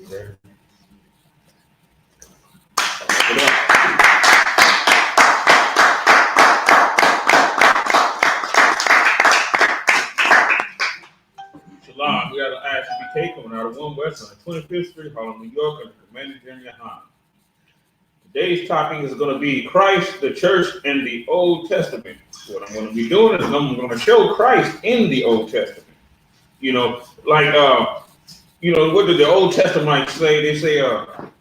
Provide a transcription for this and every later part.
Okay. Shalom, we got an I.S.U.P.K coming out of One West on 25th Street, Harlem, New York, and the Commander General YAHANNA. Today's topic is going to be Christ, the Church, and the Old Testament. What I'm going to be doing is I'm going to show Christ in the Old Testament. You know, like what did the Old Testament say? They say,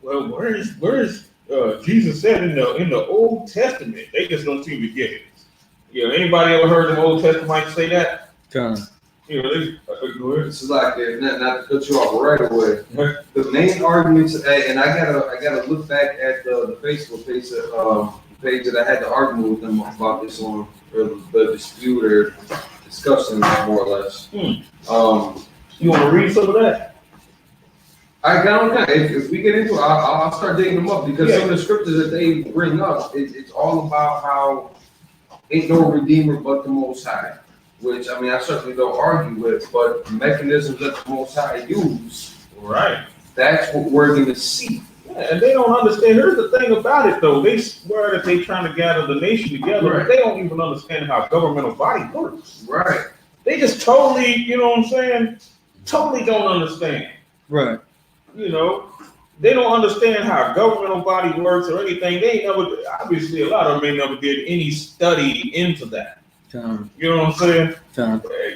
well, where's Jesus said in the Old Testament? They just don't seem to get it. You know, anybody ever heard the Old Testament say that? You know, it's like not to cut you off right away. The main argument today, and I gotta look back at the Facebook page that I had the argument with them about this on, or the dispute or discussion, more or less. You want to read some of that? I got if we get into it, I'll start digging them up, because some of the scriptures that they bring up, it's all about how ain't no redeemer but the Most High. Which, I mean, I certainly don't argue with, but the mechanisms that the Most High use, Right. That's what we're going to see. Yeah, and they don't understand. Here's the thing about it, though. They swear that they're trying to gather the nation together, but they don't even understand how a governmental body works. Right. They just totally, you know what I'm saying? Totally don't understand. Right. You know, they don't understand how a governmental body works or anything. They ain't never, obviously, a lot of them ain't never did any study into that. You know what I'm saying?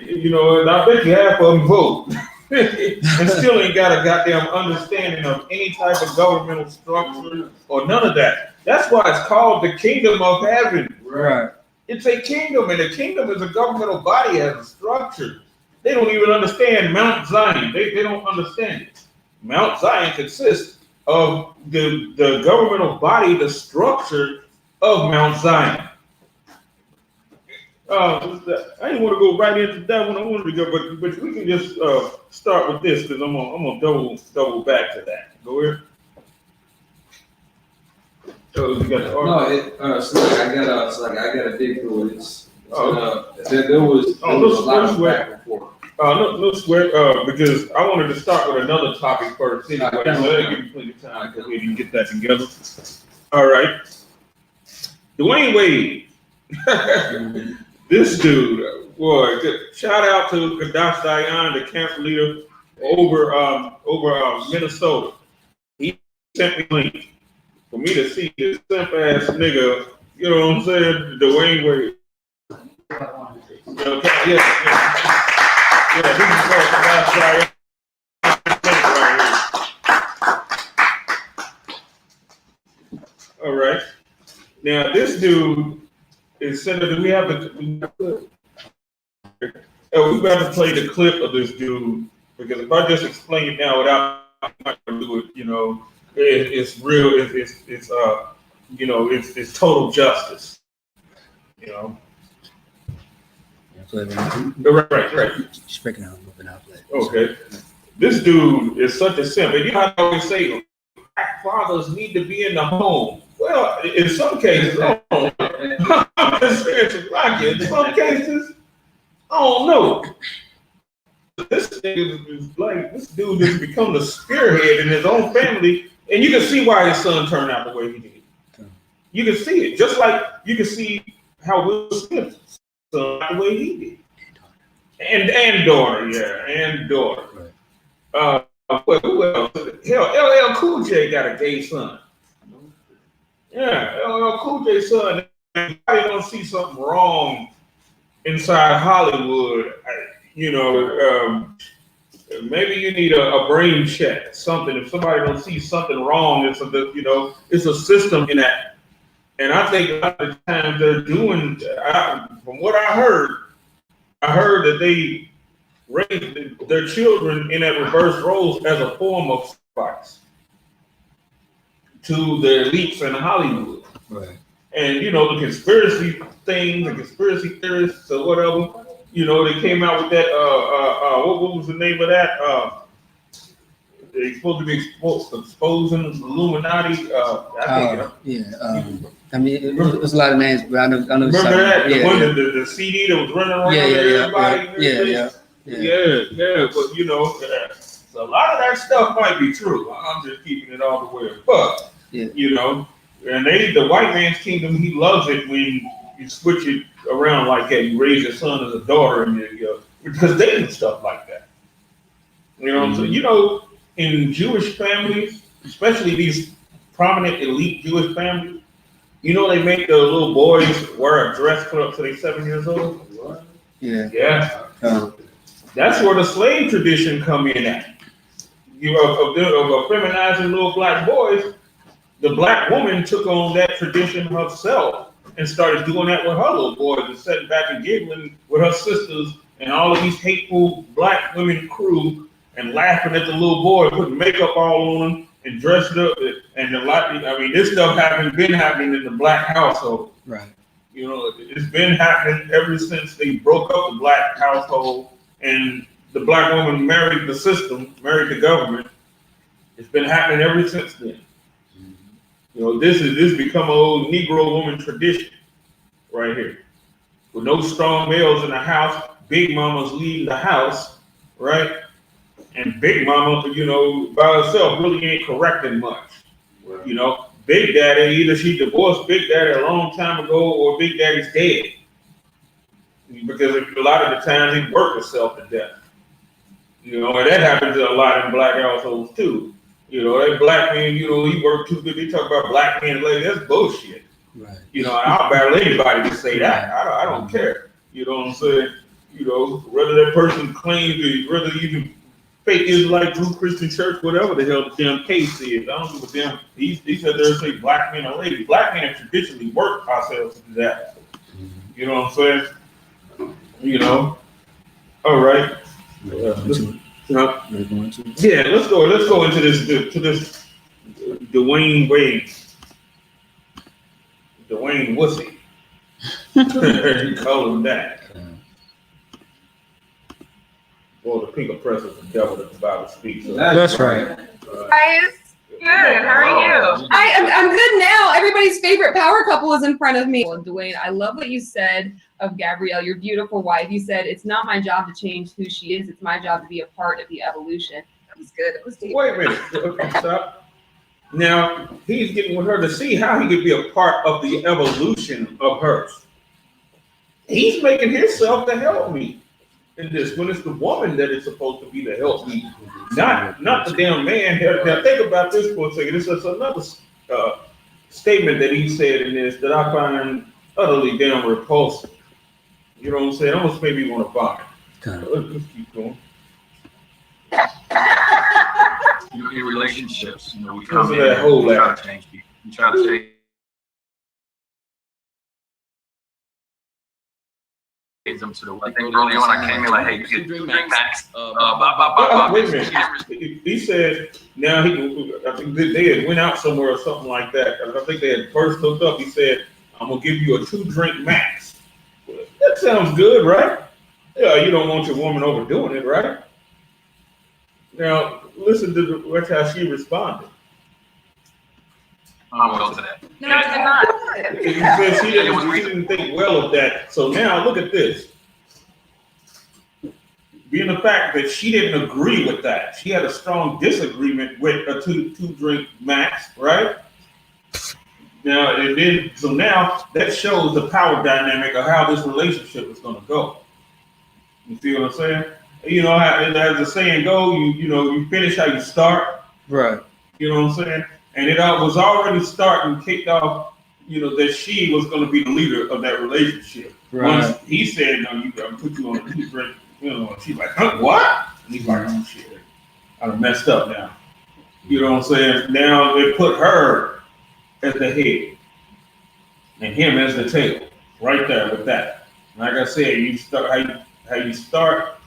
You know, and I bet you half of them vote and still ain't got a goddamn understanding of any type of governmental structure or none of that. That's why it's called the kingdom of heaven. Right. It's a kingdom, and a kingdom is a governmental body, has a structure. They don't even understand Mount Zion. They don't understand it. Mount Zion consists of the governmental body, the structure of Mount Zion. I didn't want to go right into that one. I wanted to go, but we can just start with this, because I'm gonna double back to that. Go here. So you got the I gotta dig through it. There was a lot of back and forth. No swear, because I wanted to start with another topic first anyway, so that'll give you plenty of time to go ahead and get that together. All right. Dwayne Wade. This dude, boy, shout out to Kadash Dayan, the camp leader over Minnesota. He sent me a link for me to see this simp ass nigga, you know what I'm saying, Dwayne Wade. Okay, yeah, this is called Kadash Dayan. All right. Now this dude is Senator. We have to play the clip of this dude, because if I just explain it now without do it, you know, it's real. It's total justice. You know. Right. Speaking out, moving out. Okay. This dude is such a simp. And you know how I always say, black fathers need to be in the home. Well, in some cases, I'm just saying to black kids. In some cases, I don't know. This dude has become the spearhead in his own family, and you can see why his son turned out the way he did. You can see it, just like you can see how Will Smith turned out the way he did, and daughter. Well, who else? Hell, LL Cool J got a gay son. Yeah, LL Cool J's son. If I don't see something wrong inside Hollywood, maybe you need a brain check, something. If somebody don't see something wrong, it's a system in that. And I think a lot of the times they're doing, from what I heard that they raised their children in that reverse roles as a form of sacrifice to the elites in Hollywood. Right. And, the conspiracy things, the conspiracy theorists or whatever, they came out with that, what was the name of that? They're supposed to be exposing Illuminati. I mean, it was a lot of names, but I know. Remember that? The CD that was running around everybody? Yeah. But, So a lot of that stuff might be true. I'm just keeping it all the way above. Yeah. You know, and the white man's kingdom, he loves it when you switch it around like that. You raise your son as a daughter, and because they do stuff like that. You know what I'm saying? You know, in Jewish families, especially these prominent elite Jewish families, you know they make the little boys wear a dress up to they 7 years old. Yeah. Yeah. That's where the slave tradition come in at. You know, of feminizing little black boys, the black woman took on that tradition herself and started doing that with her little boys and sitting back and giggling with her sisters and all of these hateful black women crew and laughing at the little boy, putting makeup all on him and dressed up. And this stuff been happening in the black household. Right. You know, it's been happening ever since they broke up the black household and the black woman married the system, married the government. It's been happening ever since then. You know, this become an old Negro woman tradition right here. With no strong males in the house, big mama's leading the house, right? And big mama, you know, by herself really ain't correcting much. You know, Big Daddy, either she divorced Big Daddy a long time ago or Big Daddy's dead. Because a lot of the times he worked himself to death. You know, and that happens a lot in black households too. You know, that black man, you know, he worked too good. They talk about black men lady, that's bullshit. Right. You know, I'll battle anybody to say that. I don't care. You know what I'm saying? You know, whether that person claims to, whether even fake Israelite, true Christian church, whatever the hell the damn case is. I don't give a damn. He said there say black men are ladies. Black men have traditionally worked ourselves to do that. You know what I'm saying? You know. All right. Let's go into this Dwayne Wade. Dwayne Wussy. You call him that. Well, the pink oppressor is the devil that the Bible speaks of. That's right. Guys, good. How are you? I'm good now. Everybody's favorite power couple is in front of me. Well, Dwayne, I love what you said of Gabrielle, your beautiful wife. You said it's not my job to change who she is. It's my job to be a part of the evolution. That was good. It was deep. Wait a minute. Okay, stop. Now he's getting with her to see how he could be a part of the evolution of hers. He's making himself the help me in this when it's the woman that is supposed to be the help me, not the damn man. Now think about this for a second. This is another statement that he said in this that I find utterly damn repulsive. You know what I'm saying? Almost made me want to vomit. Let's keep going. In relationships, you know, we Because come of in that whole and we try laugh. to change people. We try to change them to the way. I think early on I came in like, hey, you get drink max. Wait a minute. He said now I think they had went out somewhere or something like that. I think they had first hooked up. He said, I'm gonna give you a 2-drink max. That sounds good, right? Yeah, you don't want your woman overdoing it, right? Now listen to watch how she responded. Well to that. No, I did not. He said she didn't think well of that. So now look at this. Being the fact that she didn't agree with that, she had a strong disagreement with a 2-drink max, right? Now now that shows the power dynamic of how this relationship is going to go. You see what I'm saying? You know, as the saying goes, you finish how you start. Right. You know what I'm saying? And it was already starting, kicked off, you know, that she was going to be the leader of that relationship. Right. Once he said, no, I'm going to put you on a 2-drink, you know, and she's like, huh, what? And he's like, oh, shit, I done messed up now. You know what I'm saying? Now they put her as the head and him as the tail, right there with that. Like I said, you start how you start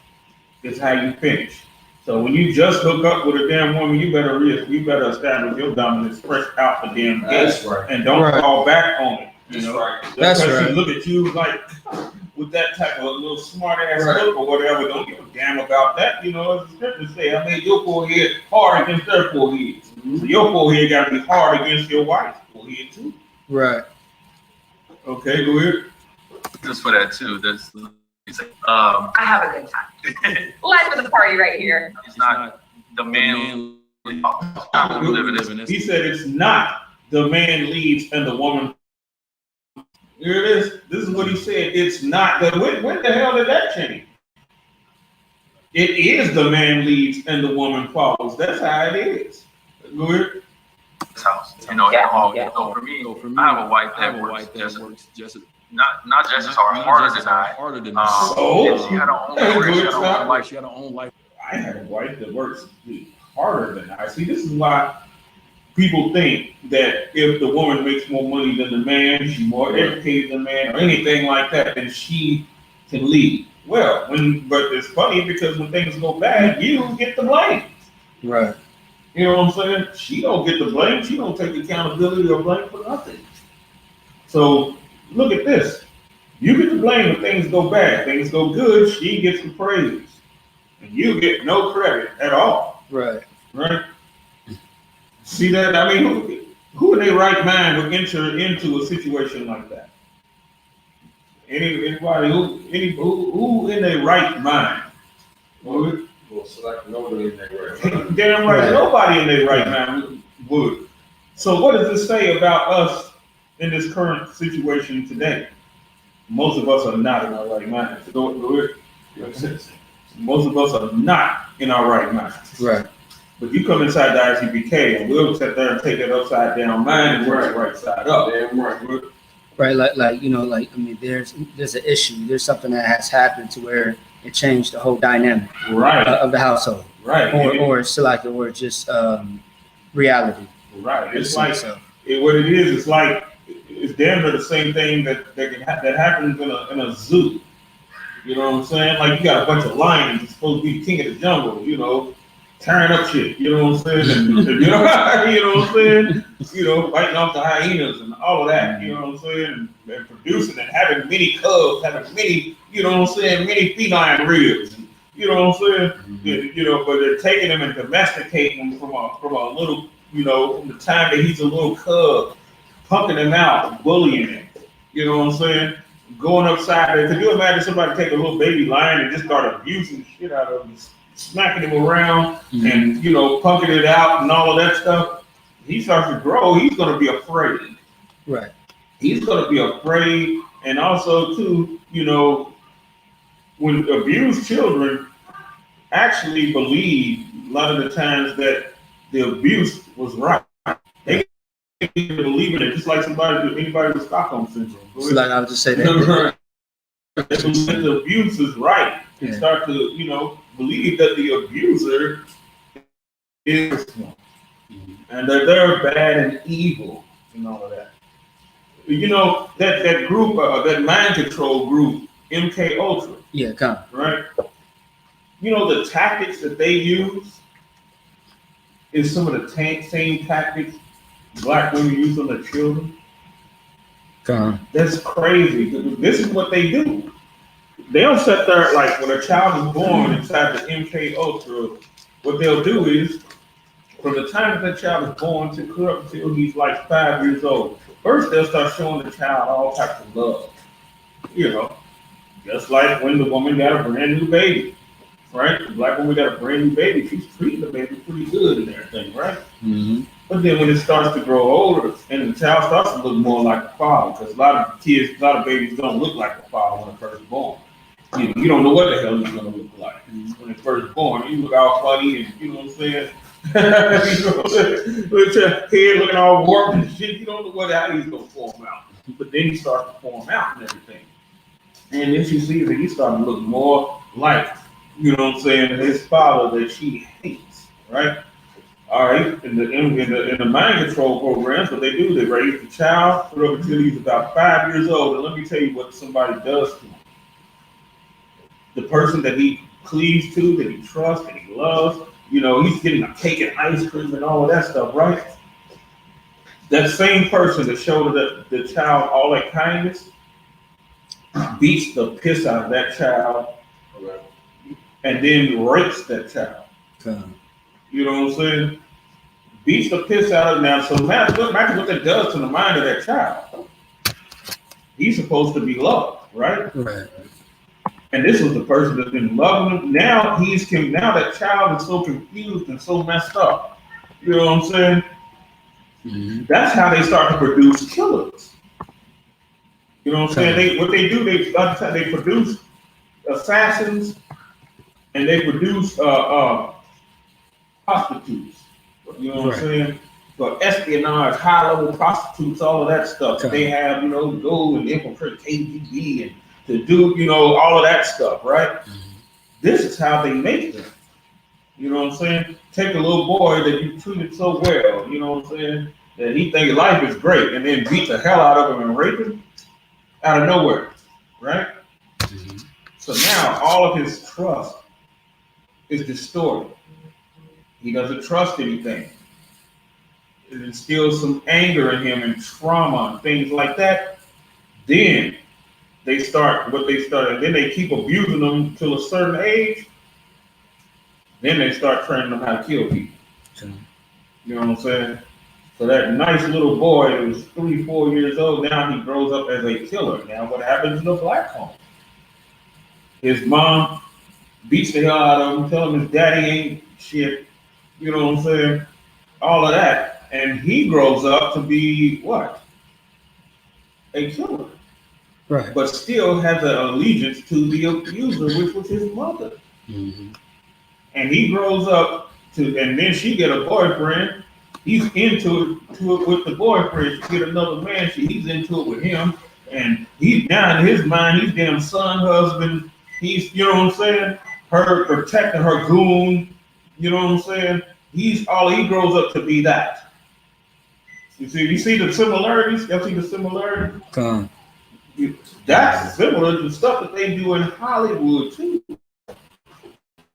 is how you finish. So when you just hook up with a damn woman, you better establish your dominance fresh out the damn gate. That's right. And don't fall back on it. You That's know, right. That's because right. she look at you like with that type of little smart ass Right. look or whatever. Don't give a damn about that. You know, as the scriptures say, I made your forehead hard against their forehead. So your forehead got to be hard against your wife's forehead too. Right. Okay, go ahead. Just for that too. I have a good time. Life of the party right here. It's not the man living He said it's not the man leads and the woman. Here it is. This is what he said. It's not. When the hell did that change? It is the man leads and the woman follows. That's how it is. Go ahead. this house. You know, so for me, I have a wife that works just not just as hard, harder than I. So she had her own career, she had her own life. She had her own life. I had a wife that works harder than I. See, this is why people think that if the woman makes more money than the man, she's more educated than the man, or anything like that, then she can lead. Well, but it's funny because when things go bad, you get the blame. Right. You know what I'm saying? She don't get the blame. She don't take accountability or blame for nothing. So look at this. You get the blame when things go bad. Things go good, she gets the praise. And you get no credit at all. Right. Right? See that? I mean, who in their right mind would enter into a situation like that? Anybody who in their right mind? Well, select nobody in that right. Damn right, nobody in their right mind would. So what does this say about us in this current situation today? Most of us are not in our right mind. Most of us are not in our right mind. Right. But you come inside the I.S.U.P.K and we'll sit there and take that upside down mind and work it right side up. Damn right. Right. Like you know, like I mean, there's an issue. There's something that has happened to where it changed the whole dynamic Right. Of the household. Right. Or it's like or just reality. Right. It's So- like what it is. It's like it's damn near the same thing that happens in a zoo. You know what I'm saying? Like you got a bunch of lions. It's supposed to be the king of the jungle. You know, tearing up shit. You know what I'm saying? And, you know what I'm saying? You know, fighting off the hyenas and all of that. You know what I'm saying? And producing and having many cubs, having many. You know what I'm saying? Many feline ribs. You know what I'm saying? Mm-hmm. You know, but they're taking him and domesticating him from a little. You know, from the time that he's a little cub, pumping him out, bullying him. You know what I'm saying? Going upside there. Could you imagine somebody take a little baby lion and just start abusing the shit out of him, smacking him around and, you know, punking it out and all of that stuff? He starts to grow, he's going to be afraid. Right. He's going to be afraid. And also, too, you know, when abused children actually believe a lot of the times that the abuse was right. They believe in it, just like anybody with Stockholm syndrome. So like I would just say that. The abuse is right. They start to, you know, believe that the abuser is one. And that they're bad and evil and all of that. You know, that group, that mind control group, MK Ultra. Yeah, come. Right? You know, the tactics that they use is some of the same tactics Black women use on their children. Come. That's crazy. This is what they do. They don't sit there like when a child is born inside the MK Ultra. What they'll do is, from the time that child is born to up until he's like 5 years old, first they'll start showing the child all types of love. You know, just like when the woman got a brand new baby, right? The Black woman got a brand new baby, she's treating the baby pretty good and everything, right? Mm-hmm. But then when it starts to grow older and the child starts to look more like the father, because a lot of babies don't look like the father when they're first born. You don't know what the hell he's gonna look like when they're first born. You look all funny and you know what I'm saying? You know what I'm saying? With your head looking all warped and shit, you don't know how he's gonna form out. But then he starts to form out and everything. And then she sees that he's starting to look more like, you know what I'm saying, his father that she hates, right? All right, in the mind control programs, what they do, they raise the child up until he's about 5 years old. And let me tell you what somebody does to him. The person that he cleaves to, that he trusts, that he loves, you know, he's getting a cake and ice cream and all of that stuff, right? That same person that showed the child all that kindness beats the piss out of that child and then rapes that child. Come. You know what I'm saying? Beats the piss out of it now. So imagine what that does to the mind of that child. He's supposed to be loved, right? Right. And this was the person that's been loving him. Now now that child is so confused and so messed up. You know what I'm saying? Mm-hmm. That's how they start to produce killers. You know what I'm saying? What they do, they produce assassins and they produce prostitutes. You know what I'm saying? So espionage, high-level prostitutes, all of that stuff. They have, go and infiltrate KGB and to do, all of that stuff, right? Mm-hmm. This is how they make them. You know what I'm saying? Take a little boy that you treated so well, you know what I'm saying? That he thinks life is great, and then beat the hell out of him and rape him out of nowhere, right? Mm-hmm. So now all of his trust is distorted. He doesn't trust anything. It instills some anger in him and trauma and things like that. Then they start what they started. Then they keep abusing them until a certain age. Then they start training them how to kill people. You know what I'm saying? So that nice little boy who was 3, 4 years old, now he grows up as a killer. Now what happens in the black home? His mom beats the hell out of him, tell him his daddy ain't shit. You know what I'm saying? All of that. And he grows up to be what? A killer. Right. But still has an allegiance to the abuser, which was his mother. Mm-hmm. And he grows up and then she get a boyfriend. He's into it with the boyfriend. She get another man. He's into it with him. And he's now in his mind, he's damn son, husband. He's, you know what I'm saying? Her protecting her goon. You know what I'm saying? He grows up to be that. You see the similarities? Y'all see the similarities? That's similar to the stuff that they do in Hollywood too.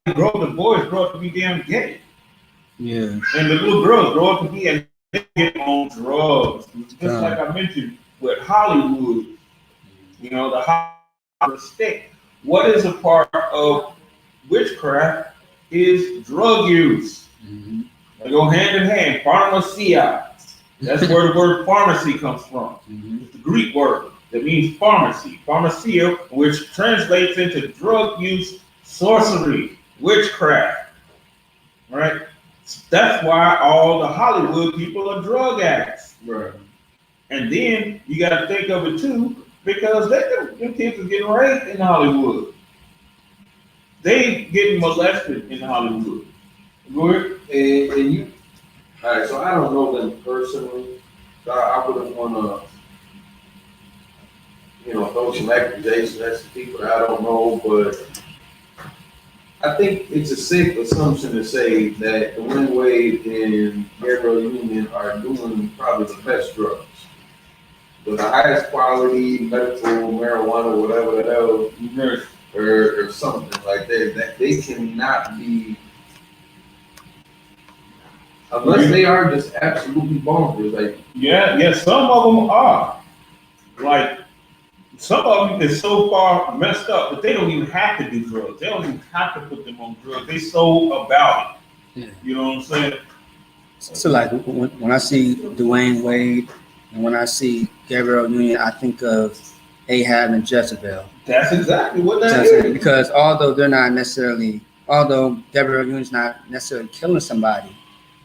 The boys grow up to be damn gay. Yeah. And the little girls grow up to be and get on drugs. Just like I mentioned with Hollywood, the Hollywood stick. What is a part of witchcraft is drug use. Mm-hmm. They go hand in hand. Pharmacia. That's where the word pharmacy comes from. Mm-hmm. It's the Greek word that means pharmacy. Pharmacia, which translates into drug use, sorcery, witchcraft. Right? That's why all the Hollywood people are drug addicts. Right. And then you got to think of it too, because them kids are getting raped in Hollywood. They getting molested in Hollywood. Good. And you, all right, so I don't know them personally. So I wouldn't want to, throw some accusations at some people that I don't know, but I think it's a safe assumption to say that Dwayne Wade and Gabriel Union are doing probably the best drugs. With the highest quality medical marijuana, whatever the hell, or something like that they cannot be, unless they are just absolutely bonkers. Like some of them are. Like some of them is so far messed up that they don't even have to do drugs. They don't even have to put them on drugs. They so about it. Yeah. You know what I'm saying? So like when I see Dwayne Wade and when I see Gabriel Union, I think of Ahab and Jezebel. That's exactly what that is. Because although Gabriel Union's not necessarily killing somebody,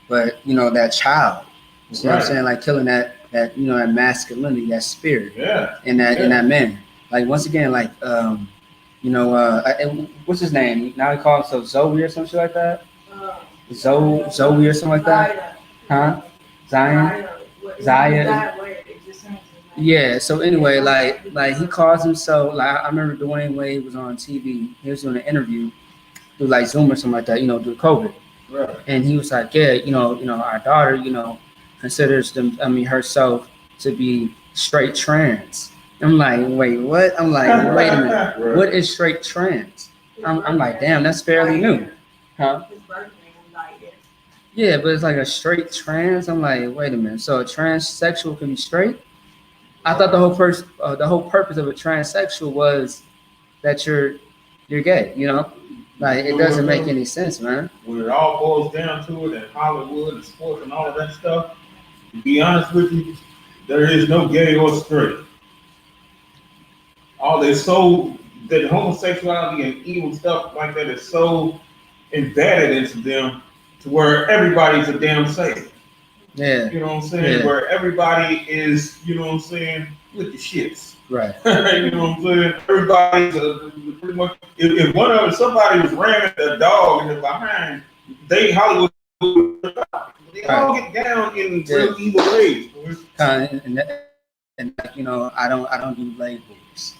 but that child, you know what I'm saying, like killing that that masculinity, that spirit, in that man. Like once again, like what's his name? Now he calls himself Zoe or something like that. Zoe or something like that. Huh? Zion. Yeah. So anyway, like he calls himself. Like I remember Dwayne Wade was on TV. He was doing an interview through like Zoom or something like that. Through COVID. Right. And he was like, yeah, our daughter, considers herself to be straight trans. I'm like, wait, what? I'm like, wait a minute, Right. What is straight trans? I'm like, damn, that's fairly new, huh? Yeah, but it's like a straight trans. I'm like, wait a minute, so a transsexual can be straight? I thought the whole purpose of a transsexual was that you're gay, Like it doesn't make any sense, man. When it all boils down to it, and Hollywood and sports and all of that stuff, to be honest with you, there is no gay or straight. All they're so that homosexuality and evil stuff like that is so embedded into them to where everybody's a damn saint. Yeah. You know what I'm saying? Yeah. Where everybody is, you know what I'm saying, with the shits. Right. You know what I'm saying? Everybody's pretty much. If one of somebody was ramming a dog in the behind, they Hollywood. They all get down in real evil ways. And you know, I don't do labels.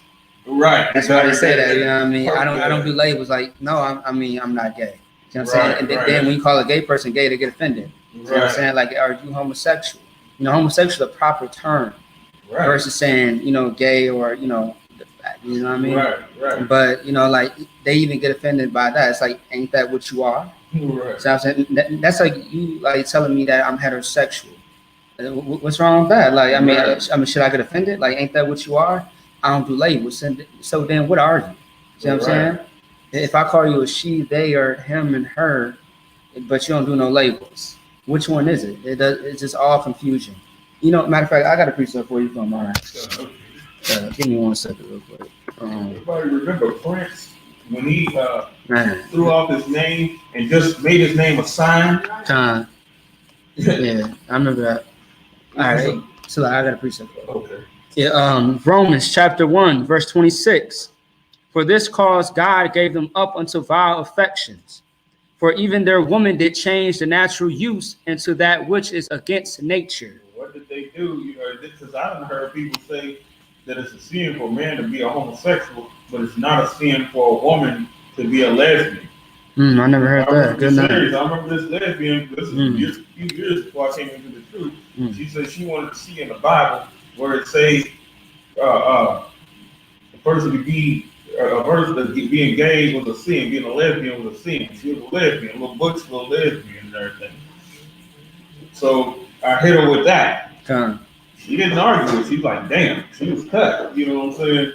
Right. That's why they say that. You know what I mean? I don't do labels. Like, no, I'm not gay. You know what I'm saying? And then when you call a gay person gay, they get offended. You know what I'm saying? Like, are you homosexual? You know, homosexual is a proper term versus saying, you know, gay or, you know what I mean? Right. But, you know, like, they even get offended by that. It's like, ain't that what you are? Right. So I'm saying that's like you like telling me that I'm heterosexual. What's wrong with that? Like, I mean, should I get offended? Like, ain't that what you are? I don't do labels. So then what are you? See what I'm saying? If I call you a she, they, or him and her, but you don't do no labels, which one is it? It's just all confusion. You know, matter of fact, I got a precept for you from all right. Give me 1 second real quick. Everybody remember Prince when he threw off his name and just made his name a sign? Yeah, I remember that. All right, so I got a precept for you. Okay. Yeah, Romans chapter 1, verse 26. For this cause God gave them up unto vile affections. For even their woman did change the natural use into that which is against nature. What did they do? You know, because I haven't heard people say that it's a sin for a man to be a homosexual, but it's not a sin for a woman to be a lesbian. I never heard that. Good night. I remember this lesbian, this is a few years before I came into the truth. She said she wanted to see in the Bible where it says a person to be being gay was a sin, being a lesbian was a sin. She was a lesbian, a little butch, little lesbian and everything. So I hit her with that. She didn't argue it. She's like, damn, she was cut. You know what I'm saying?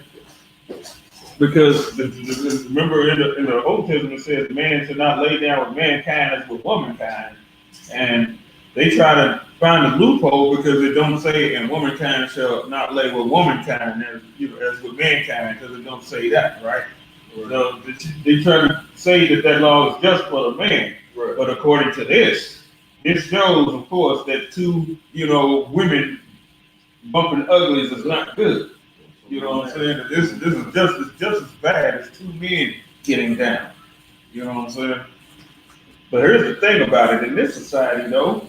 Because remember in the Old Testament it says man should not lay down with mankind as with womankind. And they try to find a loophole because it don't say and womankind shall not lay with womankind as with mankind, because it don't say that, right? So they try to say that law is just for the man. Right. But according to this shows, of course, that two, women bumping uglies is not good. You know what I'm saying? That this is just as bad as two men getting down. You know what I'm saying? But here's the thing about it. In this society, though,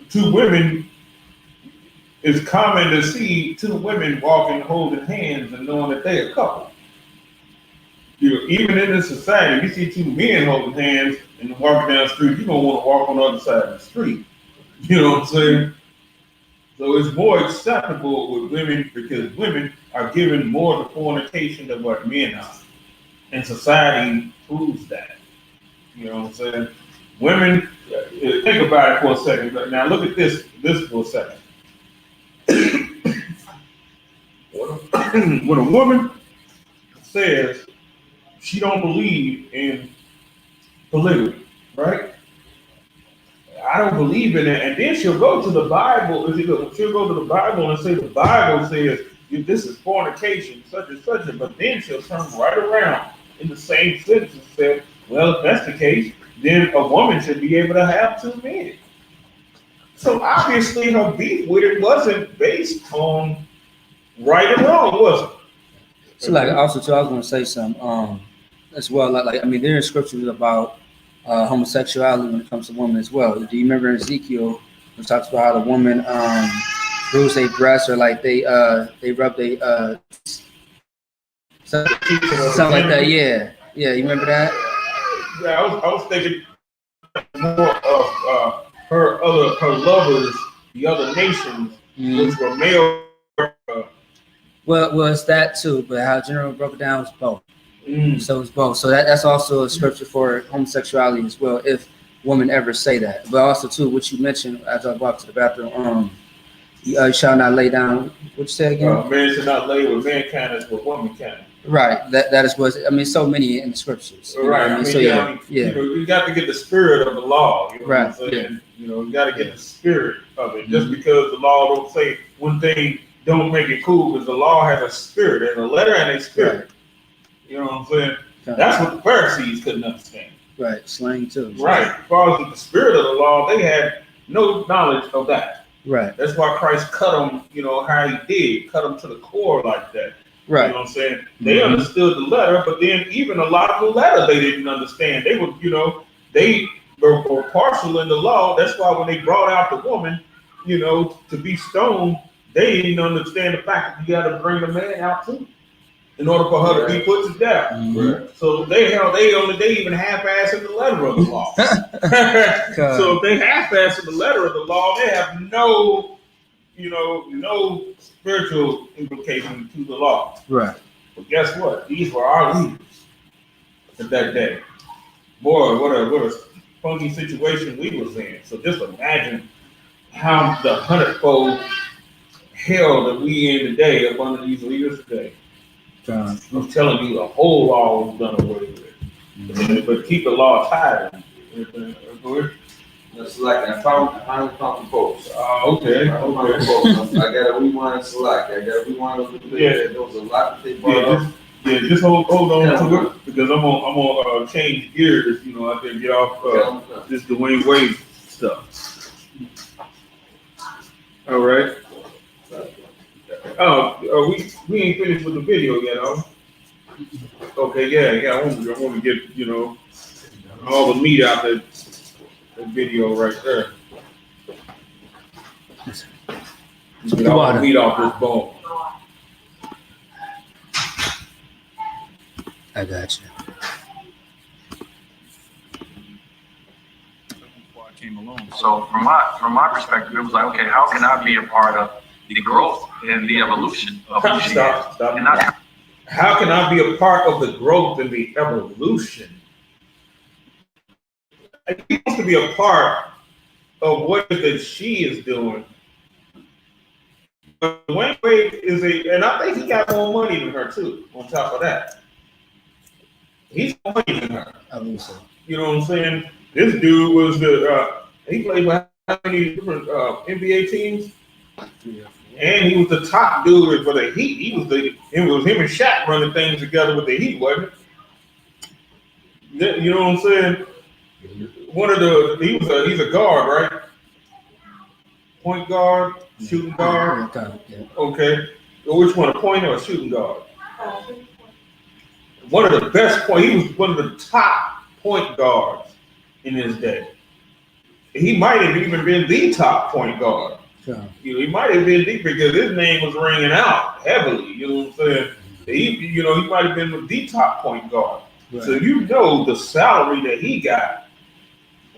two women, it's common to see two women walking, holding hands, and knowing that they're a couple. Even in this society, you see two men holding hands and walking down the street, you don't want to walk on the other side of the street. You know what I'm saying? So it's more acceptable with women because women are given more to fornication than what men are. And society proves that. You know what I'm saying? Women, think about it for a second. Now look at this for a second. When a woman says she don't believe in polygamy, right? I don't believe in it, and then she'll go to the Bible. She'll go to the Bible and say the Bible says this is fornication, such and such, but then she'll turn right around in the same sentence and say, well, if that's the case, then a woman should be able to have two men. So obviously her beef with it wasn't based on right and wrong, was it? So like also too, I was going to say something as well. Like I mean, there are scriptures about homosexuality when it comes to women as well. Do you remember in Ezekiel it talks about how the woman bruise their breasts or like they rub their something like that? Yeah, you remember that? Yeah, I was thinking more of her lovers, the other nations, which were male. Well, it's that too, but how General broke it down was both. So it's both. So that's also a scripture for homosexuality as well, if women ever say that. But also too, what you mentioned as I walked to the bathroom, you shall not lay down. What you say again? Man should not lay with mankind as with womankind. Right. That is what I mean. So many in the scriptures. Right. You got to get the spirit of the law. You know right. What I'm saying? Yeah. You got to get the spirit of it. Just because the law don't say one thing don't make it cool because the law has a spirit and a letter and a spirit. Right. You know what I'm saying? Con. That's what the Pharisees couldn't understand. Right. Slang too. Right. As far as with the spirit of the law, they had no knowledge of that. Right. That's why Christ cut them, you know, how he did, cut them to the core like that. Right. You know what I'm saying? They understood the letter, but then even a lot of the letter they didn't understand. They would, you know, they were partial in the law. That's why when they brought out the woman, you know, to be stoned, they didn't understand the fact that you got to bring the man out too, in order for her to be put to death. Right. So they even half-assed in the letter of the law. So if they half-assed in the letter of the law, they have no, you know, no spiritual implication to the law. Right. But guess what? These were our leaders at that day. Boy, what a funky situation we was in. So just imagine how the hundredfold hell that we in today up under these leaders today. I'm telling you, the whole law was done away with. But keep the law tight. That's like I found the post. Okay. I got to rewind select. I got to rewind a little bit. Yeah. There was a lot that they brought up. Just hold on to it because I'm gonna change gears. You know, I can get off this Dwayne Wade stuff. All right. Oh, we ain't finished with the video yet, huh? Okay, yeah. I want to get, you know, all the meat out the video right there. Get all the meat off this bone. I got you. So from my perspective, it was like, okay, how can I be a part of the growth and the evolution of Christianity? Stop. And not, How can I be a part of the growth and the evolution? He wants to be a part of what that she is doing. But Dwayne Wade is and I think he got more money than her too. On top of that, he's more money than her. I believe so. You know what I'm saying? This dude was he played with how many different NBA teams? Yeah. And he was the top dude for the Heat. It was him and Shaq running things together with the Heat, wasn't it? You know what I'm saying? He's a guard, right? Point guard, shooting guard. Okay. Which one, a point or a shooting guard? One of the best he was one of the top point guards in his day. He might have even been the top point guard. Sure. You know, he might have been deep because his name was ringing out heavily. You know what I'm saying? He might have been the top point guard. Right. So you know the salary that he got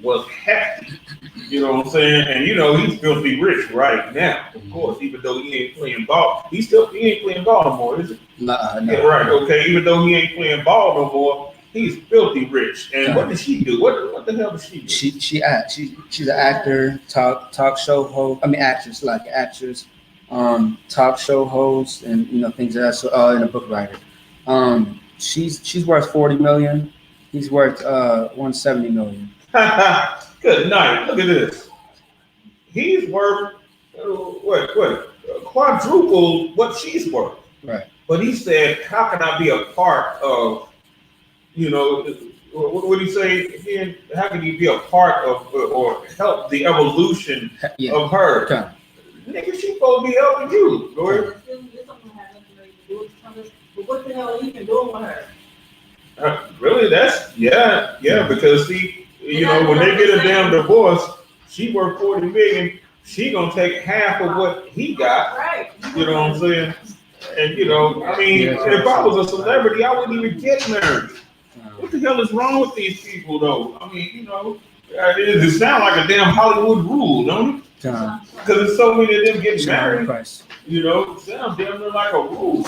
was hefty. You know what I'm saying? And you know he's filthy rich right now. Of course, even though he ain't playing ball, he ain't playing ball no more, is he? No. Yeah, right. Okay. Even though he ain't playing ball no more, he's filthy rich. And what does she do? What the hell does she do? She's an actor, talk show host. I mean, actress, like actress, talk show host, and you know things like that. So, and a book writer. She's worth $40 million. He's worth $170 million. Good night. Look at this. He's worth quadruple what she's worth. Right. But he said, "How can I be a part of?" You know, what would he say again? How can you be a part of or help the evolution of her? Okay. Nigga, she supposed to be helping you. Go ahead. But what the hell are you even doing with her? Really? That's because see, you know, when they get a damn divorce, she worth $40 million. She gonna take half of what he got. Right. You know what I'm saying? And you know, I mean, if I was a celebrity, I wouldn't even get married. What the hell is wrong with these people, though? I mean, you know, it sounds like a damn Hollywood rule, don't it? Because there's so many of them getting married. You know, it sounds damn near like a rule.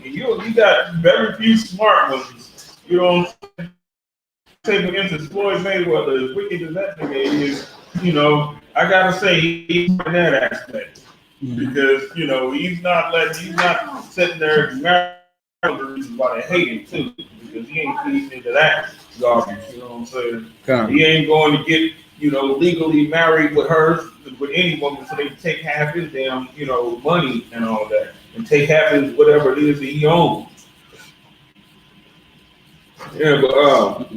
You got very few smart ones. You know, take against Floyd Mayweather, as wicked as that nigga is. You know, I gotta say he's in that aspect because you know he's not sitting there married. The reason why they hate him too, because he ain't feeding into that garbage. You know what I'm saying? He ain't going to get legally married with her with any woman, so they can take half his damn, money and all that, and take half his whatever it is that he owns. Yeah, but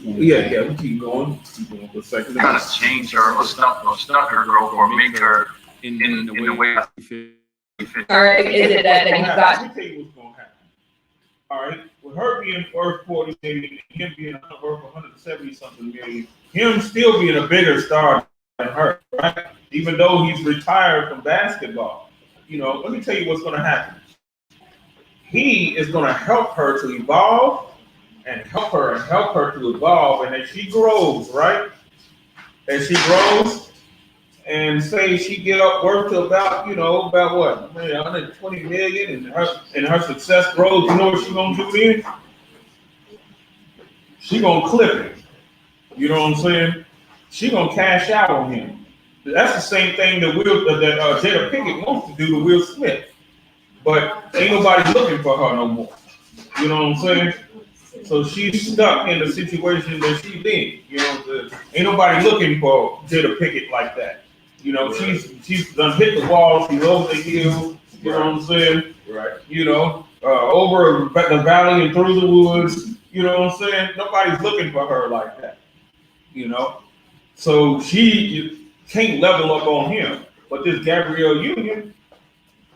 yeah, we keep going. Keep going for a second. Kind of change her or stunt her growth or make her in the way I see fit. All right, is it that you've got? Let me tell you what's gonna happen. All right, with her being worth 40 million, him being worth 170 something million, him still being a bigger star than her, right? Even though he's retired from basketball, let me tell you what's gonna happen. He is gonna help her to evolve. And help her to evolve, and as she grows, right? As she grows, and say she get up worth to about what, 120 million, and her success grows. You know what she gonna do then? She gonna clip it. You know what I'm saying? She gonna cash out on him. That's the same thing that Jada Pinkett wants to do to Will Smith, but ain't nobody looking for her no more. You know what I'm saying? So she's stuck in the situation that she's in. Ain't nobody looking for Jada Pinkett like that. She's done hit the wall. She's over the hill. You know what I'm saying? Right. Over the valley and through the woods. You know what I'm saying? Nobody's looking for her like that. So she can't level up on him. But this Gabrielle Union,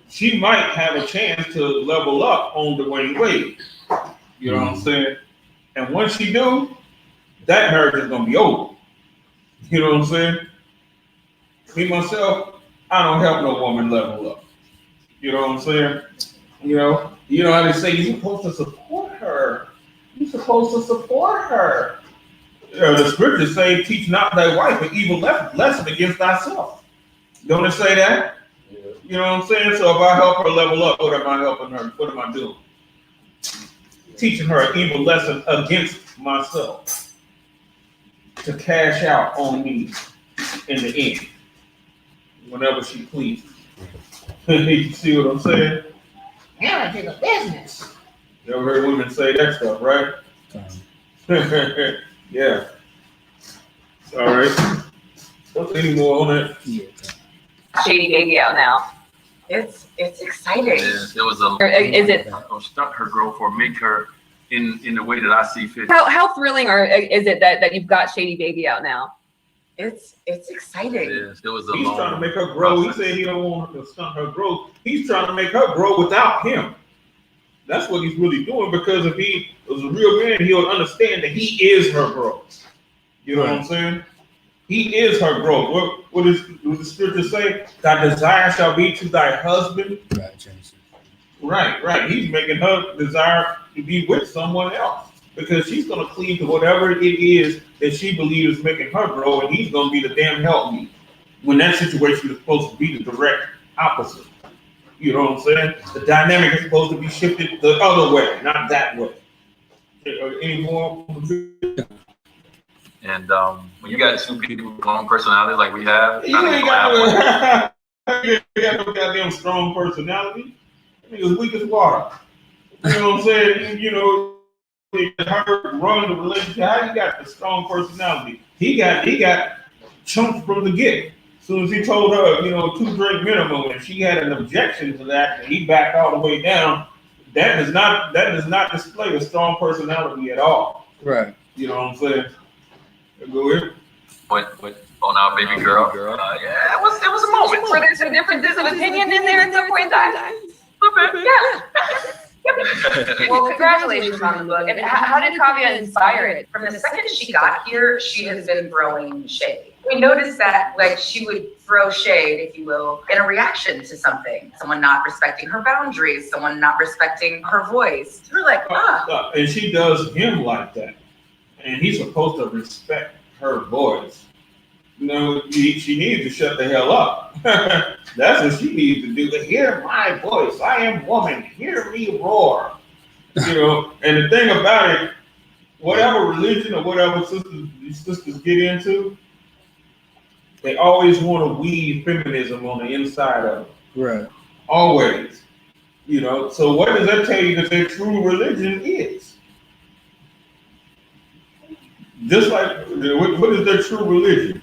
she might have a chance to level up on Dwayne Wade. You know what I'm saying? And once she do, that marriage is gonna be over. You know what I'm saying? Me myself, I don't help no woman level up. You know what I'm saying? You know how they say you're supposed to support her. You're supposed to support her. The scriptures say, "Teach not thy wife, but evil lesson against thyself." Don't it say that? Yeah. You know what I'm saying? So if I help her level up, what am I helping her? What am I doing? Teaching her an evil lesson against myself to cash out on me in the end, whenever she pleases. You see what I'm saying? Marriage is a business. You ever heard women say that stuff, right? Yeah. All right. What's any more on that? Shady baby out now. It's exciting. It was a. Is it? Or stunt her growth or make her in the way that I see fit. How thrilling is it that you've got Shady Baby out now? It's exciting. Yes, it was He's trying to make her grow. He said he don't want to stunt her growth. He's trying to make her grow without him. That's what he's really doing, because if he was a real man, he would understand that he is her growth. You know what I'm saying? He is her growth. What does the scripture say? Thy desire shall be to thy husband. Right. He's making her desire to be with someone else, because she's going to cleave to whatever it is that she believes is making her grow, and he's going to be the damn helpmeet. When that situation is supposed to be the direct opposite. You know what I'm saying? The dynamic is supposed to be shifted the other way, not that way. Any more? And when you got two people with strong personalities like we have, You ain't got no goddamn strong personality. Niggas weak as water. You know what I'm saying? Her run the relationship. How you got the strong personality? He got chunked from the get. As soon as he told her, 2 drink minimum, and she had an objection to that, and he backed all the way down. That does not display a strong personality at all. Right. You know what I'm saying? Go ahead. But on our baby girl, yeah, it was a moment. Were there some differences of opinion in there at some point in time? Yeah. Well, congratulations on the book. And how did Kavya inspire it? From the second she got here, she has been throwing shade. We noticed that, she would throw shade, if you will, in a reaction to something. Someone not respecting her boundaries, someone not respecting her voice. We're like, And she does him like that. And he's supposed to respect her voice. She needs to shut the hell up. That's what she needs to do. Hear my voice. I am woman. Hear me roar. And the thing about it, whatever religion or whatever sisters get into, they always want to weave feminism on the inside of it. Right. Always. So what does that tell you that their true religion is? Just like, what is their true religion?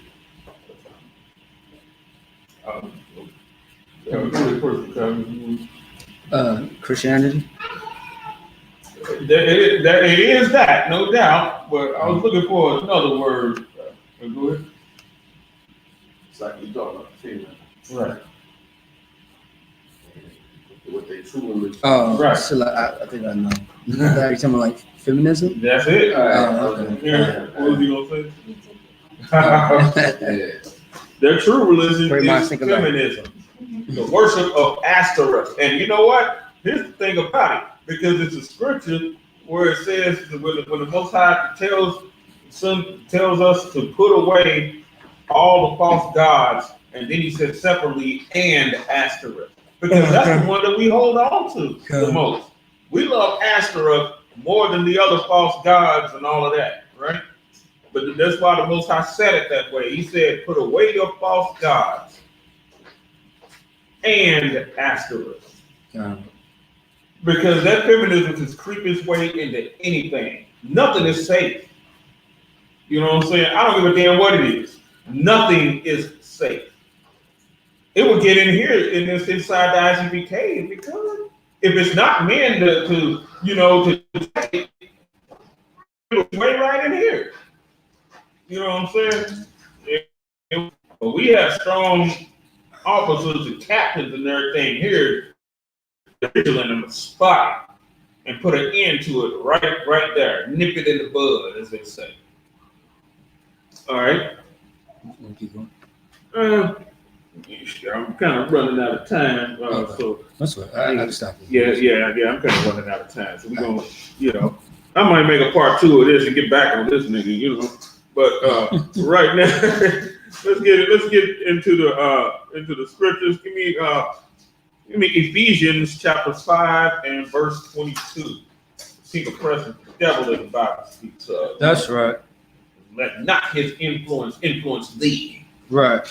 Christianity. It is that, no doubt. But I was looking for another word. Go ahead. It's like you talking about female. Right. What they true religion. Oh, Right. So like, I think I know. Are you talking about like feminism? That's it. Okay. Yeah. What was you Oh. gonna say? Yeah. Their true religion Very much is think about it. feminism, the worship of Ashtoreth. And you know what? Here's the thing about it, because it's a scripture where it says that when the Most High tells us to put away all the false gods, and then he says separately and Ashtoreth, because that's the one that we hold on to the most. We love Ashtoreth more than the other false gods and all of that, right? But that's why the Most High said it that way. He said, put away your false gods and Ashtoreth. Because that feminism is creeping its way into anything. Nothing is safe. You know what I'm saying? I don't give a damn what it is. Nothing is safe. It will get in here inside the I.S.U.P.K. because if it's not men to take it, it'll way right in here. You know what I'm saying? But we have strong officers and captains and everything here, vigilant in the spot and put an end to it right there. Nip it in the bud, as they say. All right. I'm kind of running out of time, so That's what I got to stop. yeah. I'm kind of running out of time, so we're gonna, I might make a part 2 of this and get back on this nigga, But right now, let's get into the scriptures. Give me Ephesians chapter 5 and verse 22. Seek a presence, the devil in the Bible speaks of. That's right. Let not his influence thee. Right.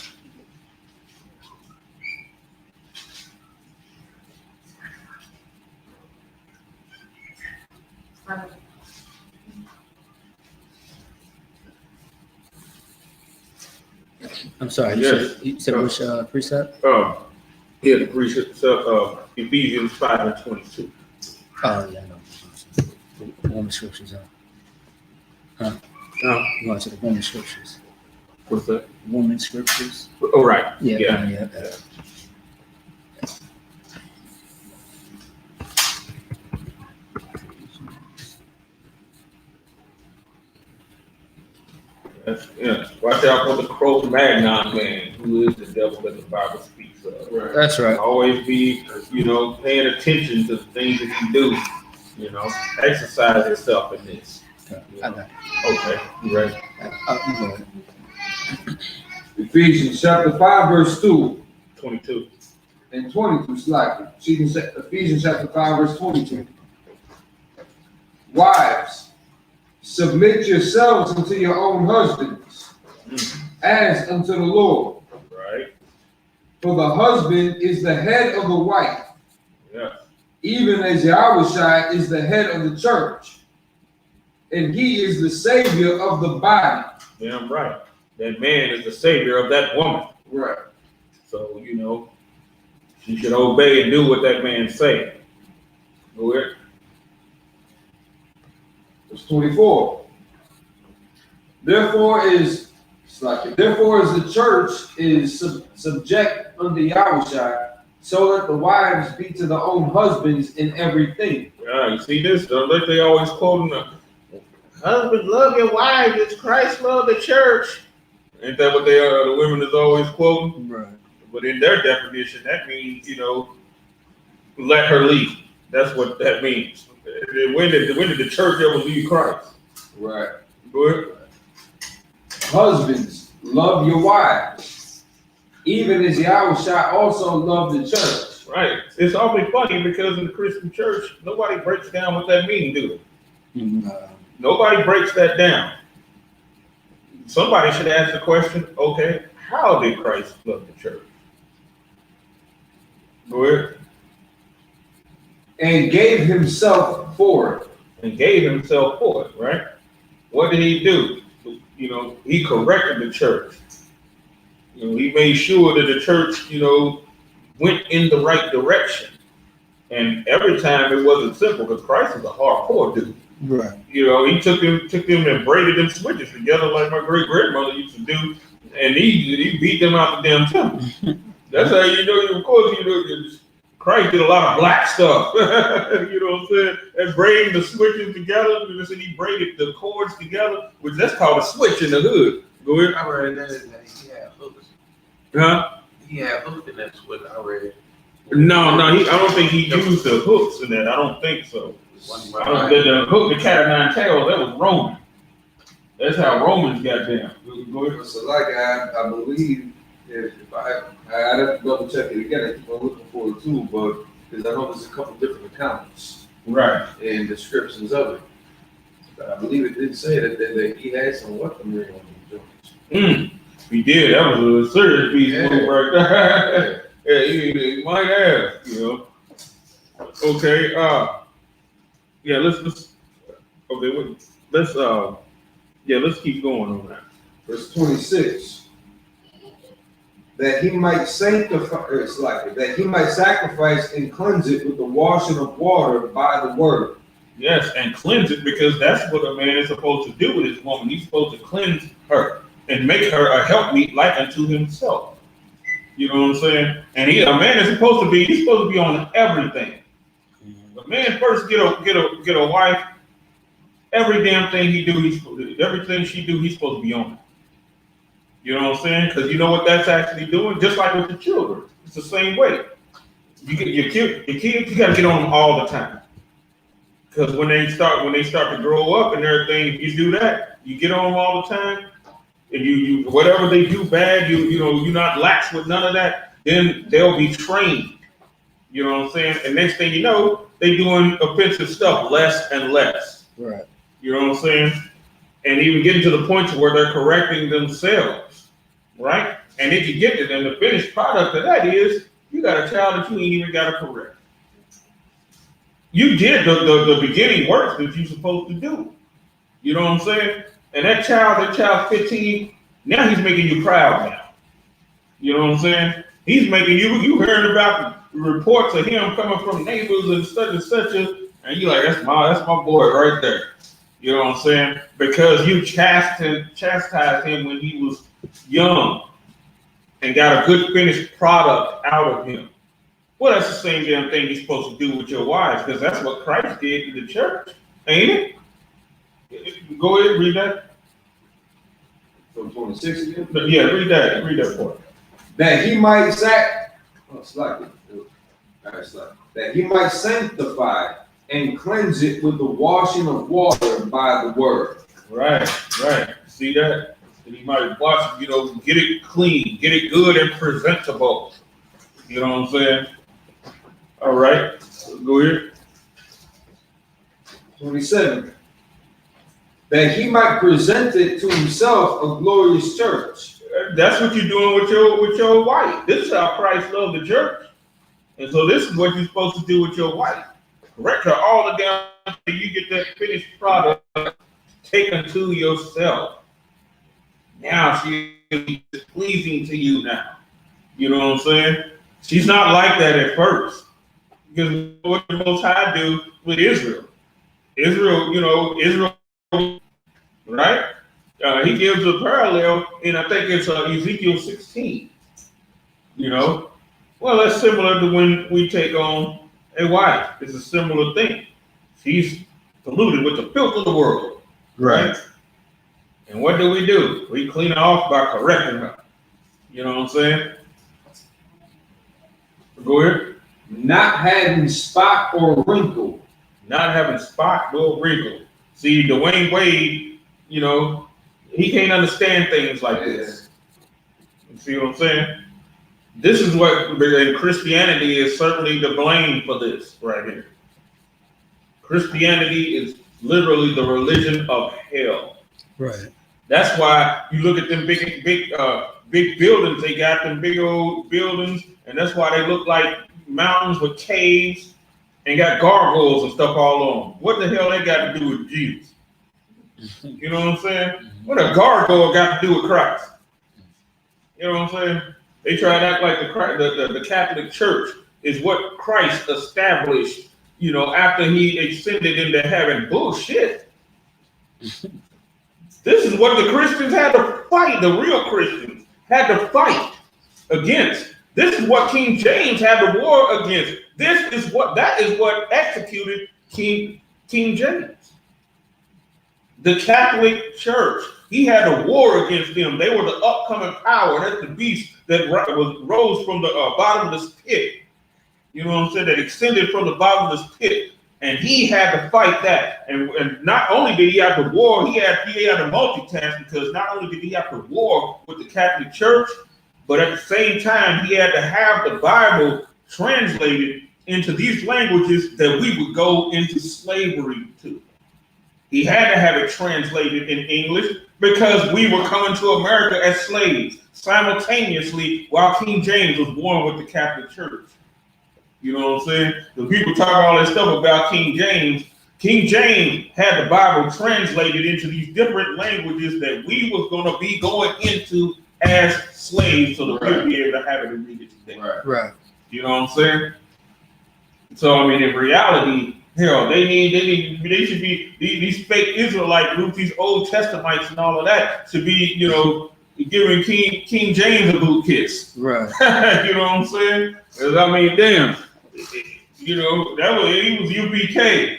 I'm sorry. You said which precept? Yeah, the precept of Ephesians 5 and 22. Oh yeah, no. Woman scriptures. Huh? You want to the woman scriptures? What's that? Woman scriptures. Oh, right. Yeah. Watch out for the Cro-Magnon man, who is the devil that the Bible speaks of. Right. That's right. Always be, paying attention to the things that you do. Exercise yourself in this. Okay, you ready? Ephesians chapter 5, verse 2 22. and 22, slightly. Ephesians chapter 5, verse 22. Wives, submit yourselves unto your own husbands, as unto the Lord. Right. For the husband is the head of the wife, even as YAHANNA is the head of the church, and he is the savior of the body. Damn right. That man is the savior of that woman. Right. So, she should obey and do what that man say. Go ahead. Verse 24. Therefore is the church is subject unto YAHANNA, so that the wives be to their own husbands in everything. Yeah, you see this? Like they always quoting husbands love your wives as Christ loved the church. Ain't that what the women is always quoting? Right. But in their definition, that means, let her leave. That's what that means. When did the church ever leave Christ? Right. Go ahead. Husbands, love your wives, even as YAHANNA also loved the church. Right. It's awfully funny because in the Christian church, nobody breaks down what that means, do they? Nobody breaks that down. Somebody should ask the question, okay, how did Christ love the church? Go ahead. And gave himself for it. And gave himself for it, right? What did he do? He corrected the church. You know, he made sure that the church, you know, went in the right direction. And every time it wasn't simple because Christ was a hardcore dude. Right. You know, he took them and braided them switches together like my great grandmother used to do, and he beat them out the damn temple. That's how you know. Of course, you know Christ did a lot of black stuff. You know what I'm saying? And braiding the switches together. And he braided the cords together, which that's called a switch in the hood. Go ahead. I read that he had hooks. Huh? He had hooks in that switch. I read. No, I don't think he used the hooks in that. I don't think so. The hook, the cat of nine tails, that was Roman. That's how Romans got down. Go ahead. So like I believe if I'd have to double check it again. I keep on looking for it too, but because I know there's a couple different accounts, right, and descriptions of it. But I believe it did say that he had some weaponry on the joints. He did. That was a serious piece move right there. Yeah, he might have, you know. Okay, yeah, let's keep going on that. Verse 26. That he might sanctify, that he might sacrifice and cleanse it with the washing of water by the word. Yes, and cleanse it, because that's what a man is supposed to do with his woman. He's supposed to cleanse her and make her a helpmeet like unto himself. You know what I'm saying? And a man is supposed to be on everything. A man first get a wife. Every damn thing he do, everything she do, he's supposed to be on it. You know what I'm saying? Because you know what that's actually doing? Just like with the children. It's the same way. You get your kids, you gotta get on them all the time. Because when they start to grow up and everything, if you do that, you get on them all the time, and you whatever they do bad, you're not lax with none of that, then they'll be trained. You know what I'm saying? And next thing you know, they doing offensive stuff less and less. Right. You know what I'm saying? And even getting to the point where they're correcting themselves, right? And if you get it, and the finished product of that is you got a child that you ain't even got to correct. You did the beginning work that you're supposed to do. You know what I'm saying? And that child 15, now he's making you proud now. You know what I'm saying? He's making you hearing about reports of him coming from neighbors and such, and you're like, that's my boy right there. You know what I'm saying? Because you chastised him when he was young and got a good finished product out of him. Well, that's the same damn thing you're supposed to do with your wives, because that's what Christ did to the church, ain't it? Go ahead, read that. From 26 again? Yeah, read that part. That he might that he might sanctify and cleanse it with the washing of water by the word. Right. See that? And he might wash, get it clean, get it good and presentable. You know what I'm saying? All right, go ahead. 27. That he might present it to himself a glorious church. That's what you're doing with your wife. This is how Christ loved the church. And so this is what you're supposed to do with your wife. Correct her all the down until you get that finished product taken to yourself. Now she is pleasing to you now. You know what I'm saying? She's not like that at first. Because what the Most High do with Israel. Israel, right? He gives a parallel, and I think it's Ezekiel 16. Well, that's similar to when we take on a wife. It's a similar thing. She's polluted with the filth of the world. Right. And what do? We clean her off by correcting her. You know what I'm saying? Go ahead. Not having spot or wrinkle. Not having spot or wrinkle. See, Dwayne Wade, he can't understand things like this. You see what I'm saying? This is what in Christianity is certainly the blame for this right here. Christianity is literally the religion of hell. Right. That's why you look at them big buildings. They got them big old buildings, and that's why they look like mountains with caves and got gargoyles and stuff all on them. What the hell they got to do with Jesus? You know what I'm saying? What a gargoyle got to do with Christ? You know what I'm saying? They try to act like the Catholic Church is what Christ established, you know, after he ascended into heaven. Bullshit. This is what the Christians had to fight, the real Christians had to fight against. This is what King James had the war against. That is what executed King James. The Catholic Church, he had a war against them. They were the upcoming power. That's the beast that rose from the bottom of this pit. You know what I'm saying? That extended from the bottom of this pit. And he had to fight that. And not only did he have to war, he had to multitask, because not only did he have to war with the Catholic Church, but at the same time, he had to have the Bible translated into these languages that we would go into slavery to. He had to have it translated in English because we were coming to America as slaves simultaneously while King James was born with the Catholic Church. You know what I'm saying? The people talk all this stuff about King James. King James had the Bible translated into these different languages that we was going to be going into as slaves, so that we'll be able to have it and read it today. Right. You know what I'm saying? So I mean, in reality, hell, they should be these fake Israelite groups, these Old Testamites and all of that should be, you know, giving King James a boot kiss. Right. You know what I'm saying? 'Cause I mean, damn, you know, he was UPK.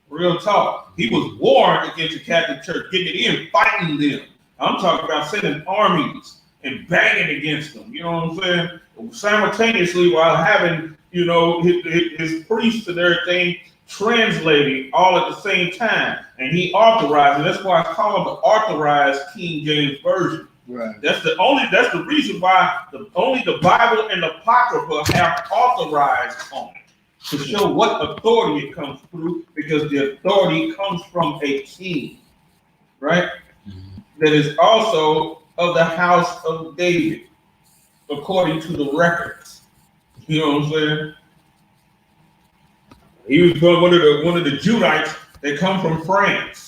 Real talk. He was warring against the Catholic Church, getting it in, fighting them. I'm talking about sending armies and banging against them. You know what I'm saying? Simultaneously, while having, you know, his priests and everything translating all at the same time, and he authorized it. That's why I call it the authorized King James Version. Right. That's the reason why only the Bible and the Apocrypha have authorized on it, to show what authority it comes through, because the authority comes from a king, right? Mm-hmm. That is also of the house of David, according to the records. You know what I'm saying? He was one of the Judites that come from France.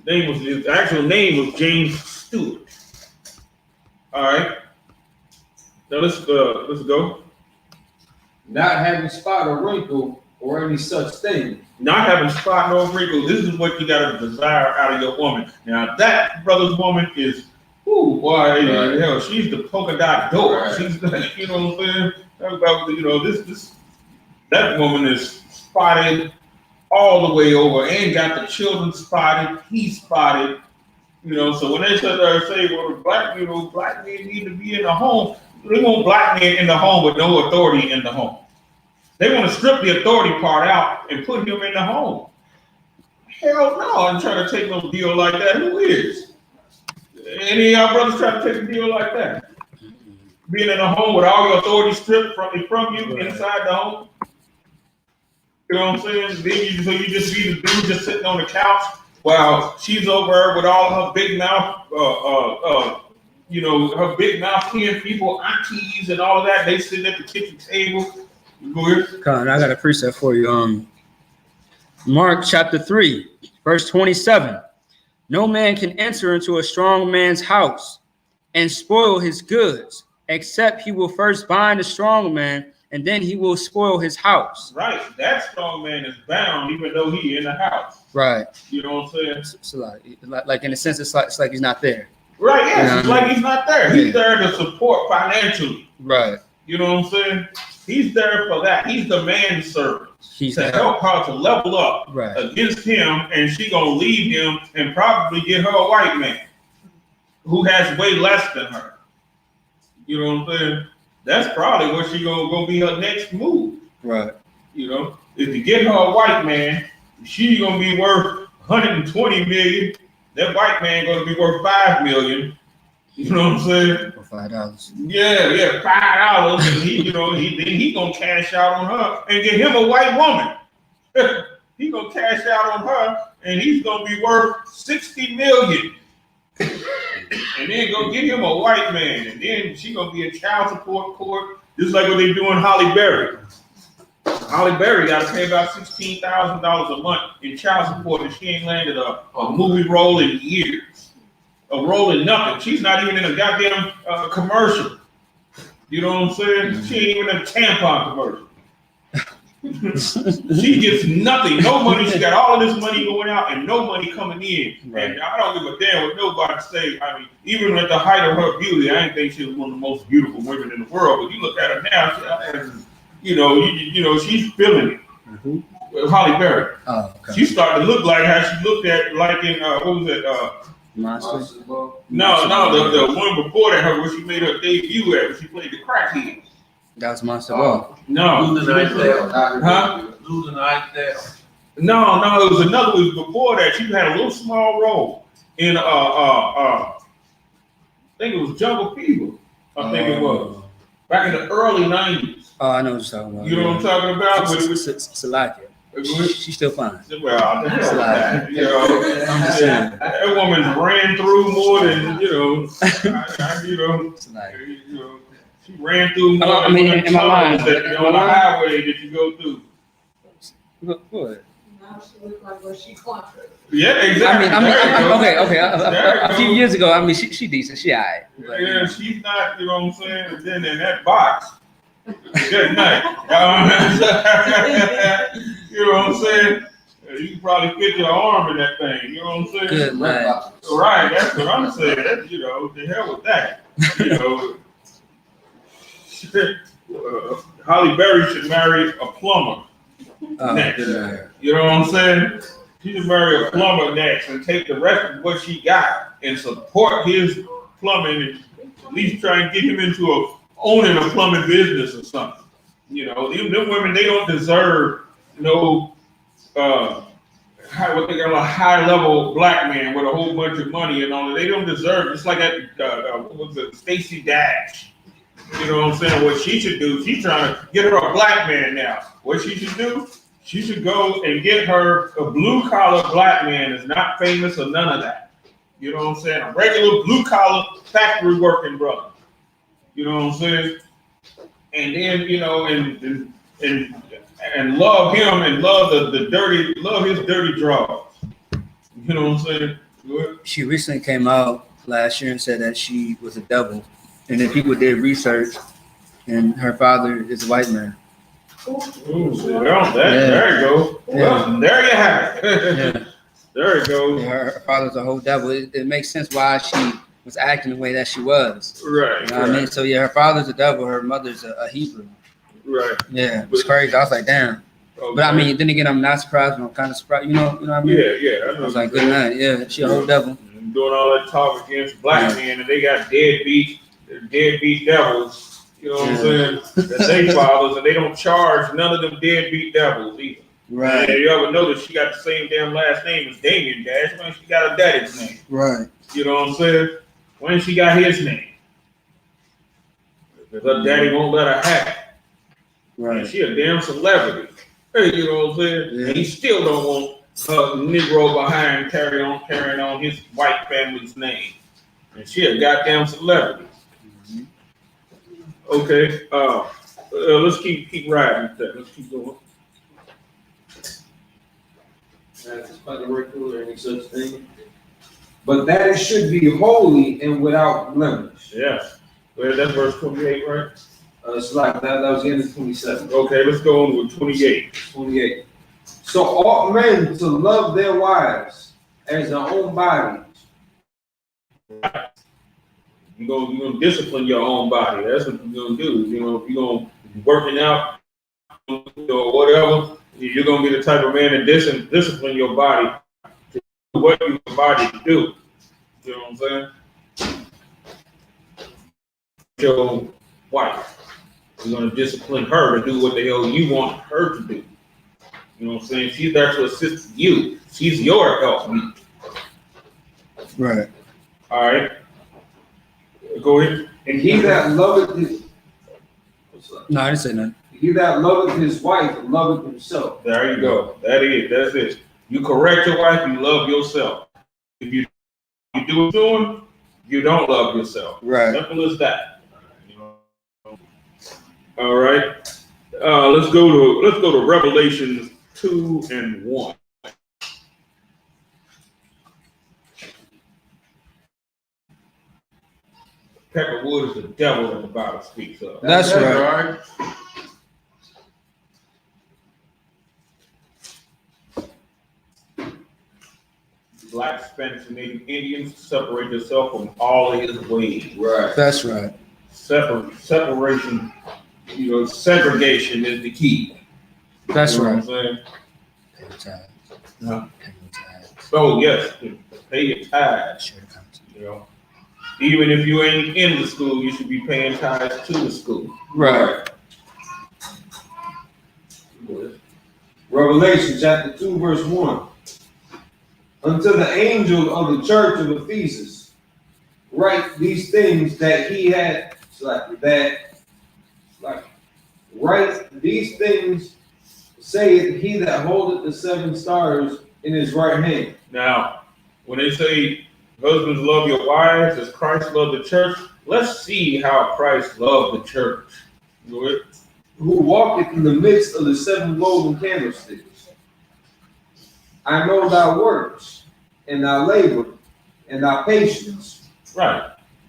His actual name was James Stewart. All right. Now let's go. Not having spot or wrinkle or any such thing. Not having spot or wrinkle. This is what you gotta desire out of your woman. Now that brother's woman is, ooh boy, right. Hell, she's the polka dot door. Right. She's, you know what I'm saying? About, you know, that woman is spotted all the way over, and got the children spotted. He's spotted. You know, so when they sit there and say, well, black men need to be in the home, they want black men in the home with no authority in the home. They want to strip the authority part out and put him in the home. Hell no, I'm trying to take no deal like that. Who is? Any of y'all brothers trying to take a deal like that? Being in a home with all your authority stripped from you inside the home? You know what I'm saying? So you just see the dude just sitting on the couch while she's over there with all her big mouth, you know, her big mouth kin people, aunties and all of that. They sitting at the kitchen table. Con, I got a precept for you. Mark chapter 3, verse 27. No man can enter into a strong man's house and spoil his goods, except he will first bind the strong man, and then he will spoil his house. Right. That strong man is bound even though he in the house. Right. You know what I'm saying? So like in a sense, it's like he's not there. Right, yes. You know It's like he's not there. He's there to support financially. Right. You know what I'm saying? He's there for that. He's the manservant. He's to help her to level up right. against him, and she gonna leave him and probably get her a white man who has way less than her. You know what I'm saying? That's probably what she gonna be her next move. Right. You know, if you get her a white man, she gonna be worth 120 million. That white man gonna be worth 5 million. You know what I'm saying? For $5. Yeah, $5. And he gonna cash out on her and get him a white woman. He gonna cash out on her, and he's gonna be worth 60 million. And then go get him a white man, and then she gonna be in child support court, just like what they do in Holly Berry. Holly Berry got to pay about $16,000 a month in child support, and she ain't landed a movie role in years. a role in nothing. She's not even in a goddamn commercial. You know what I'm saying? She ain't even in a tampon commercial. She gets nothing, no money. She got all of this money going out and no money coming in. Right. And I don't give a damn what nobody say. I mean, even at the height of her beauty, I didn't think she was one of the most beautiful women in the world. But you look at her now, you know, she's feeling it. Mm-hmm. Halle Berry. Oh, okay. She started to look like how she looked at, like in what was it? Monster. No, the one before that, her where she made her debut at, where she played the crackhead. That was Monster Ball. No. Losing the Idell. Huh? Losing the Idell. No, it was another one before that. She had a little small role in I think it was Jungle Fever. I think it was back in the early '90s. Oh, I know what you're talking about. You know what I'm talking about? Salakia. She's still fine. Well, you know, I'm just saying. that woman ran through more than you know. She ran through more. I mean, than am I lying? on the highway that you go through. What? Now she look like where she clumped. Yeah, exactly. I mean, okay. A few goes. years ago, I mean, she decent. She alright. Yeah, she's not. You know what I'm saying? And then in that box, good night. You know what I'm saying? You can probably fit your arm in that thing. You know what I'm saying? Good night. Right. That's what I'm saying. That's, you know, the hell with that. You know, Halle Berry should marry a plumber. Next. You know what I'm saying? She should marry a plumber next and take the rest of what she got and support his plumbing and at least try and get him into owning a plumbing business or something. You know, them women, they don't deserve no what they call a high level black man with a whole bunch of money and all that. They don't deserve. It's like that what was it, Stacey Dash. You know what I'm saying? What she should do, she's trying to get her a black man now. What she should do, she should go and get her a blue collar black man that's not famous or none of that. You know what I'm saying? A regular blue collar factory working brother. You know what I'm saying? And then, you know, and love him and love his dirty draws. You know what I'm saying? Good. She recently came out last year and said that she was a devil. And then people did research, and her father is a white man. Ooh, there you go. Well, there you have it. Yeah. There you go. Yeah, her father's a whole devil. It makes sense why she was acting the way that she was. Right. You know what I mean? So yeah, her father's a devil. Her mother's a Hebrew. Right. Yeah, it was crazy. I was like, damn. Okay. But I mean, then again, I'm not surprised, but I'm kind of surprised. You know what I mean? Yeah. I was like, good night. Yeah, she a whole devil. Doing all that talk against black men, and they got deadbeat devils. You know what I'm saying? That they fathers, and they don't charge none of them deadbeat devils either. Right. And you ever notice she got the same damn last name as Damien Dash? When she got her daddy's name. Right. You know what I'm saying? When she got his name. Because her daddy won't let her have it. Right. And she a damn celebrity. You know what I'm saying? Yeah. And he still don't want her Negro behind carrying on his white family's name. And she a goddamn celebrity. Okay. Let's keep riding with that. Let's keep going. Despite the work or any such thing. But that it should be holy and without blemish. Yes. Well, that's verse 28, right? It's like that was the end of 27. Okay, let's go on with 28. 28. So ought men to love their wives as their own bodies. You're gonna discipline your own body. That's what you're gonna do. You know, if you're gonna be working out or whatever, you're gonna be the type of man that discipline your body to do what your body do. You know what I'm saying? Your wife. You're gonna discipline her to do what the hell you want her to do. You know what I'm saying? She's there to assist you. She's your help. Right. All right. Go ahead. And he that loveth his No, I didn't say nothing. he that loveth his wife loveth himself. There you go. That's it. You correct your wife, you love yourself. If you do what you're doing, you don't love yourself. Right. Simple as that. All right. Let's go to Revelation 2:1. Peckerwood is the devil that the Bible speaks of. That's right. Black, Spanish, and Native Indians separate themselves from all of his ways. Right. That's right. Separation, segregation is the key. That's You know right. what I'm saying? Yeah. So yes, pay your tithes. Even if you ain't in the school, you should be paying tithes to the school. Right. Revelation chapter 2, verse 1. Unto the angel of the church of Ephesus, write these things that he had, write these things, saith he that holdeth the 7 stars in his right hand. Now, when they say husbands love your wives as Christ loved the church, let's see how Christ loved the church. Go ahead. Who walketh in the midst of the 7 golden candlesticks. I know thy works, and thy labor, and thy patience. Right.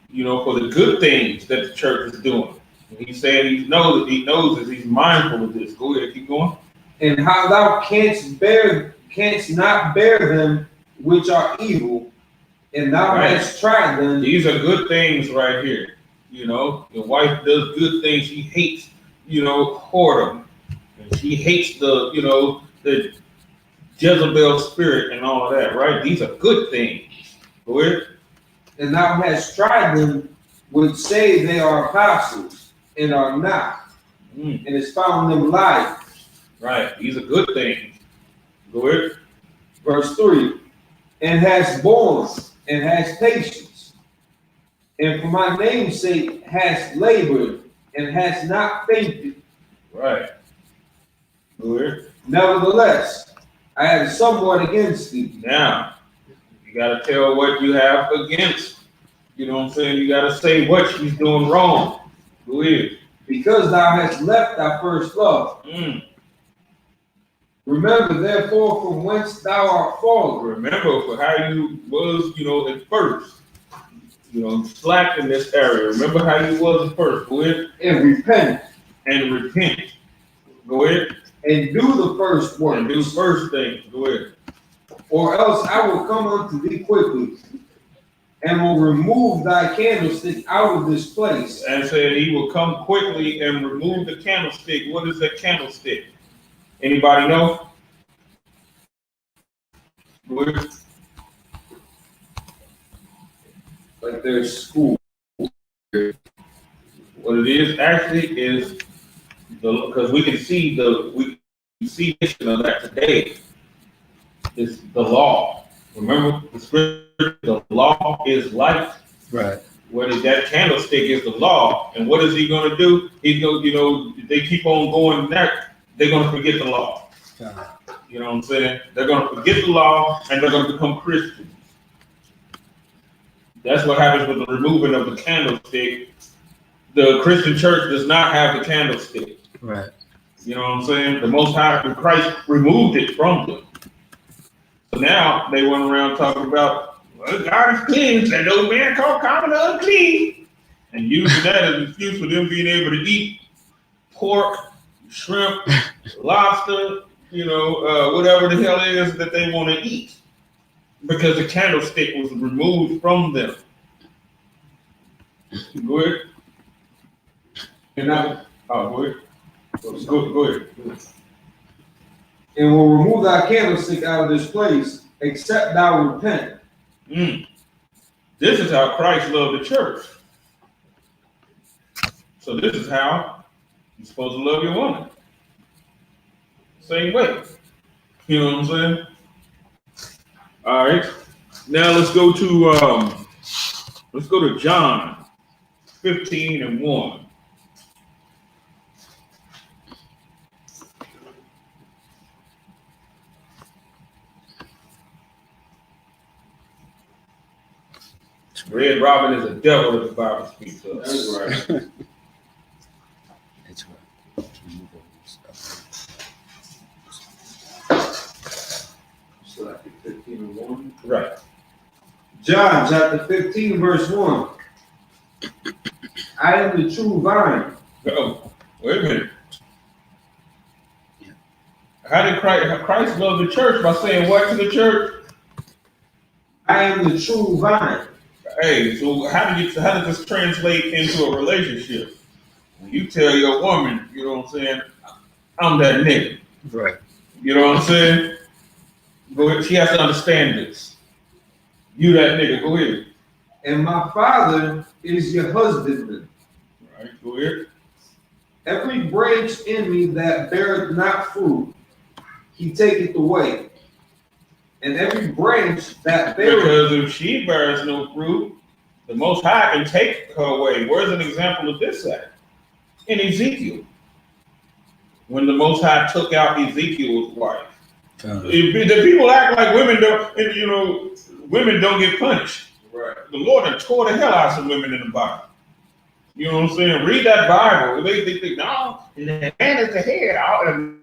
For the good things that the church is doing. He said he knows that he's mindful of this. Go ahead, keep going. And how thou canst not bear them which are evil, and thou hast tried them. These are good things right here. Your wife does good things. She hates, whoredom. And she hates the Jezebel spirit and all of that, right? These are good things. Go ahead. And thou hast tried them which say they are apostles and are not, and has found them liars. Right. These are good things. Go ahead. Verse 3. And has borne and has patience, and for my name's sake has labored and has not fainted. Right. Go ahead. Nevertheless, I have somewhat against thee. Now, you got to tell what you have against. You know what I'm saying? You got to say what she's doing wrong. Go ahead. Because thou hast left thy first love. Remember, therefore, from whence thou art fallen. Remember for how you was, at first. Slack in this area. Remember how you was at first. Go ahead. And repent. Go ahead. And do the first work. And do first things. Go ahead. Or else I will come unto thee quickly, and will remove thy candlestick out of this place. And said he will come quickly and remove the candlestick. What is that candlestick? Anybody know? Go ahead. Like there's school. What it is actually is because we can see of that today is the law. Remember the scripture, the law is light. Right. What is that candlestick is the law. And what is he gonna do? He's gonna, they keep on going there, they're gonna forget the law. You know what I'm saying? They're gonna forget the law and they're gonna become Christians. That's what happens with the removing of the candlestick. The Christian church does not have the candlestick. Right. You know what I'm saying? The Most High, Christ removed it from them. So now they went around talking about, well, God is clean, and no man called common unclean. And using that as an excuse for them being able to eat pork, shrimp, lobster, whatever the hell it is that they want to eat. Because the candlestick was removed from them. Go ahead. And now, go ahead. Go ahead. And will remove thy candlestick out of this place, except thou repent. This is how Christ loved the church. So this is how you're supposed to love your woman. Same way. You know what I'm saying? All right. Now let's go to John 15:1. Red Robin is a devil that the Bible speaks of. That's right. That's right. So like 15:1. Right. John chapter 15, verse 1. I am the true vine. Oh, wait a minute. How did Christ love the church by saying what to the church? I am the true vine. Hey, so how does this translate into a relationship? When you tell your woman, you know what I'm saying, I'm that nigga. Right. You know what I'm saying? Go ahead. She has to understand this. You that nigga, go ahead. And my Father is your husbandman. All right, go ahead. Every branch in me that beareth not fruit, he taketh away. And every branch that beareth. Because if she bears no fruit, the Most High can take her away. Where's an example of this at? In Ezekiel. When the Most High took out Ezekiel's wife. The people act like women don't get punished. Right. The Lord had tore the hell out of some women in the Bible. You know what I'm saying? Read that Bible. They think, no, the man is the head. All the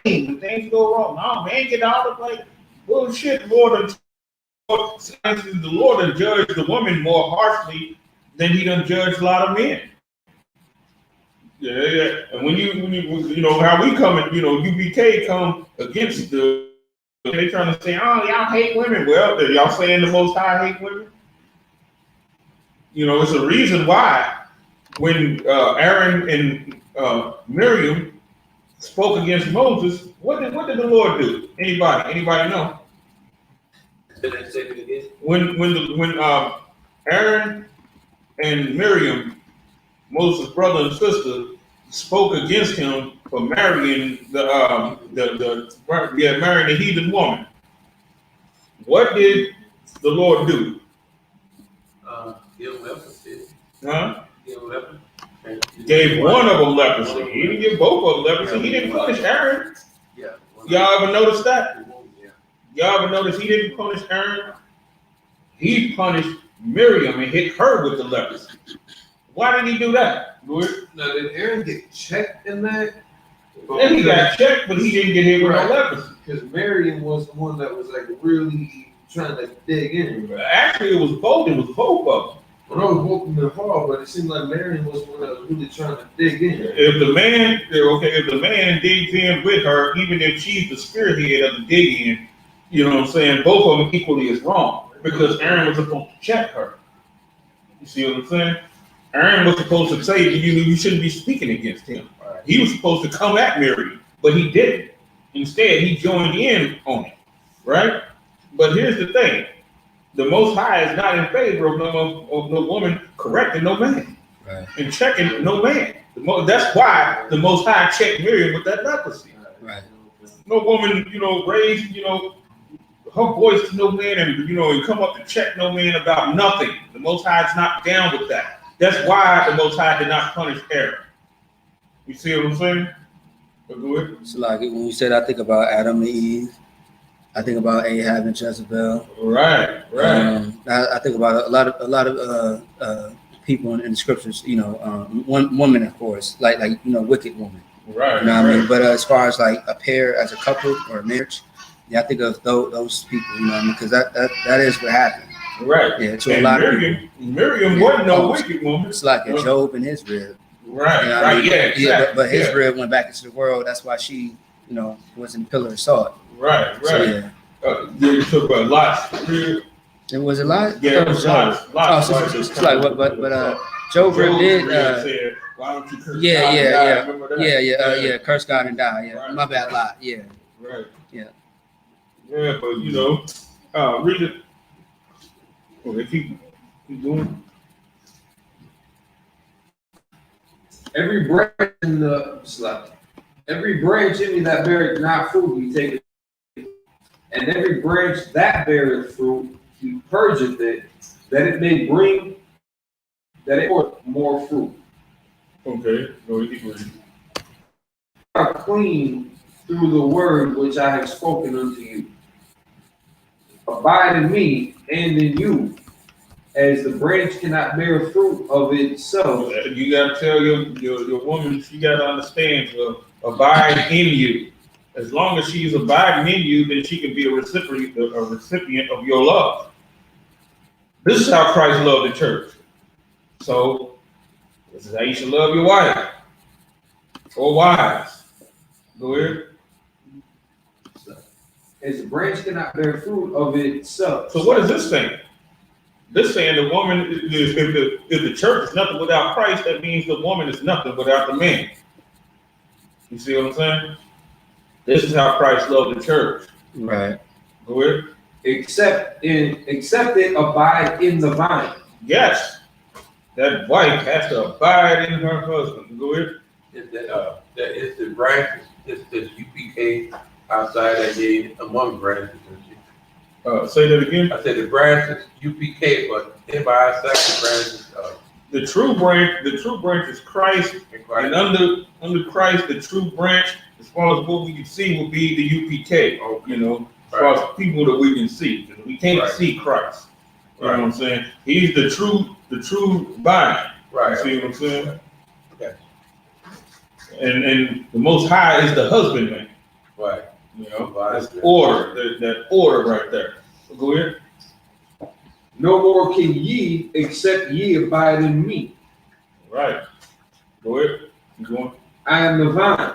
things go wrong. No, man get out of like bullshit. The Lord has judged the woman more harshly than he done judged a lot of men. Yeah. And when you know how we come and U.P.K come against they trying to say, oh, y'all hate women. Well, y'all saying the Most High hate women? You know, it's a reason why when Aaron and Miriam spoke against Moses, what did the Lord do? Anybody know? When Aaron and Miriam, Moses' brother and sister, spoke against him for marrying marrying a heathen woman, what did the Lord do? Give leprosy. Huh? Give leprosy. Gave one of them leprosy. He didn't give both of them leprosy. He didn't punish Aaron. Yeah. Y'all ever notice that? Yeah. Y'all ever notice he didn't punish Aaron? He punished Miriam and hit her with the leprosy. Why did he do that? Now, did Aaron get checked in that? Then he got checked, but he didn't get hit with no leprosy. Because Miriam was the one that was like really trying to dig in. Actually, it was both. It was both of them. I know it was both in the hall, but it seemed like Miriam was the one that was really trying to dig in. If the man digs in with her, even if she's the spearhead of the digging, you know what I'm saying, both of them equally is wrong. Because Aaron was supposed to check her. You see what I'm saying? Aaron was supposed to say, you shouldn't be speaking against him. He was supposed to come at Miriam, but he didn't. Instead, he joined in on it, right? But here's the thing. The Most High is not in favor of no woman correcting no man, right, and checking no man. That's why the Most High checked Miriam with that leprosy. Right. No woman, raised, her voice to no man and come up to check no man about nothing. The Most High is not down with that. That's why the Most High did not punish Aaron. You see what I'm saying? It's like when you said I think about Adam and Eve, I think about Ahab and Jezebel. Right. I think about a lot of people in the scriptures. One woman, of course, like wicked woman. Right. You know what I mean? But as far as like a pair as a couple or a marriage, yeah, I think of those people. You know what I mean? Because that is what happened. Right. Yeah. To a lot of people. Miriam wasn't no wicked woman. It's like a Job and his rib. Right. You know right. I mean? Yeah. Exactly. But his rib went back into the world. That's why she, was in pillar of salt. Right. So, yeah. You took a lot. It was a lot. Yeah, it was lots. So it's like what? But Job did. Said, why don't you curse God yeah. and die? Yeah. Curse God and die. Yeah. Right. My bad. Lot. Yeah. Right. Yeah. Yeah, but read it. Okay, keep going. Every branch in me that beareth not fruit, he taketh, and every branch that beareth fruit, he purgeth it, that it may bring more fruit. Okay, go ahead. Are clean through the word which I have spoken unto you. Abide in me and in you, as the branch cannot bear fruit of itself. You gotta tell your woman, she gotta understand to abide in you. As long as she's abiding in you, then she can be a recipient of your love. This is how Christ loved the church. So This is how you should love your wife or wives. Go ahead. As a branch cannot bear fruit of itself. So what is this saying? This saying the woman, if the church is nothing without Christ, that means the woman is nothing without the man. You see what I'm saying? This is how Christ loved the church. Right. Go ahead. Except it abide in the vine. Yes. That wife has to abide in her husband. Go ahead. That is the branches, it's the U.P.K outside that gave among branches. Say that again. I said the branches U.P.K, but in by outside the branches. The true branch is Christ, and under Christ, the true branch, as far as what we can see, will be the U.P.K. You know, as far as people that we can see, because we can't see Christ. You know what I'm saying? He's the true vine. Right. You see what I'm saying? Okay. And the Most High is the husbandman. Right. You know, that's order. That order right there. So go ahead. No more can ye except ye abide in me. Right. Go ahead. Keep going. I am the vine,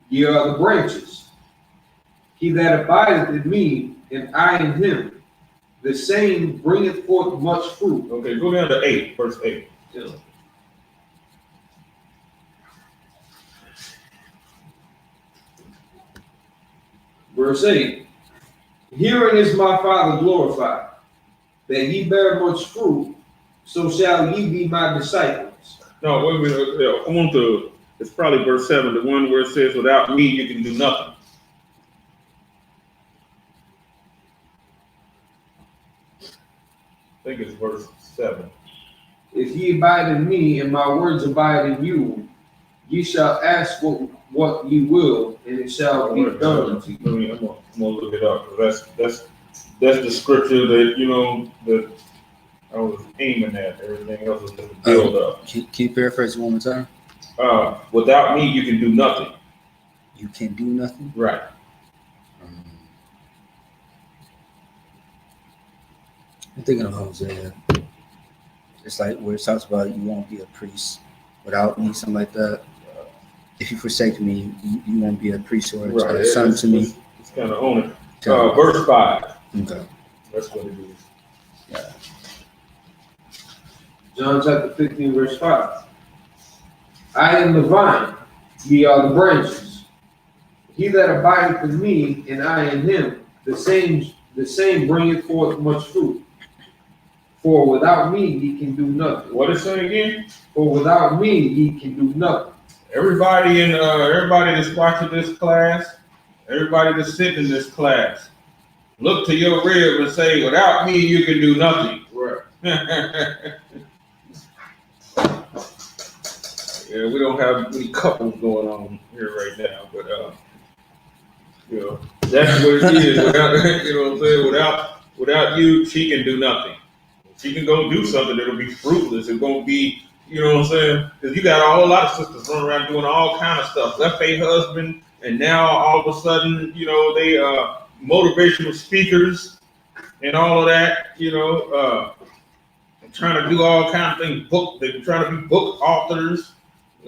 ye are the branches. He that abideth in me, and I in him, the same bringeth forth much fruit. Okay, go down to 8, verse 8. Yeah. Verse 8. Herein is my Father glorified, that ye bear much fruit, so shall ye be my disciples. No, wait a minute. I want to, it's probably verse 7, the one where it says, without me, you can do nothing. I think it's verse 7. If ye abide in me, and my words abide in you, ye shall ask what ye will, and it shall be done unto you. I'm gonna look it up, because that's the scripture that, you know, that I was aiming at. Everything else was just a build up. Can you paraphrase one more time? Without me, you can do nothing. You can do nothing? Right. I'm thinking of Hosea. It's like where it talks about you won't be a priest without me, something like that. If you forsake me, you won't be a priest or a son to me. It's kind of on it. Verse 5. Okay. That's what it is. Yeah. John chapter 15, verse 5. I am the vine, ye are the branches. He that abideth in me, and I in him, the same bringeth forth much fruit. For without me ye can do nothing. What is it again? For without me ye can do nothing. Everybody that's watching this class, everybody that's sitting in this class, look to your rib and say, without me, you can do nothing. Right. Yeah, we don't have any couples going on here right now, but you know, that's what it is. Without, you know what I'm saying? Without you, she can do nothing. She can go do something that'll be fruitless. It won't be, you know what I'm saying? Because you got a whole lot of sisters running around doing all kind of stuff. Left their husband, and now all of a sudden, you know, they motivational speakers and all of that. You know, trying to do all kind of things. They're trying to be book authors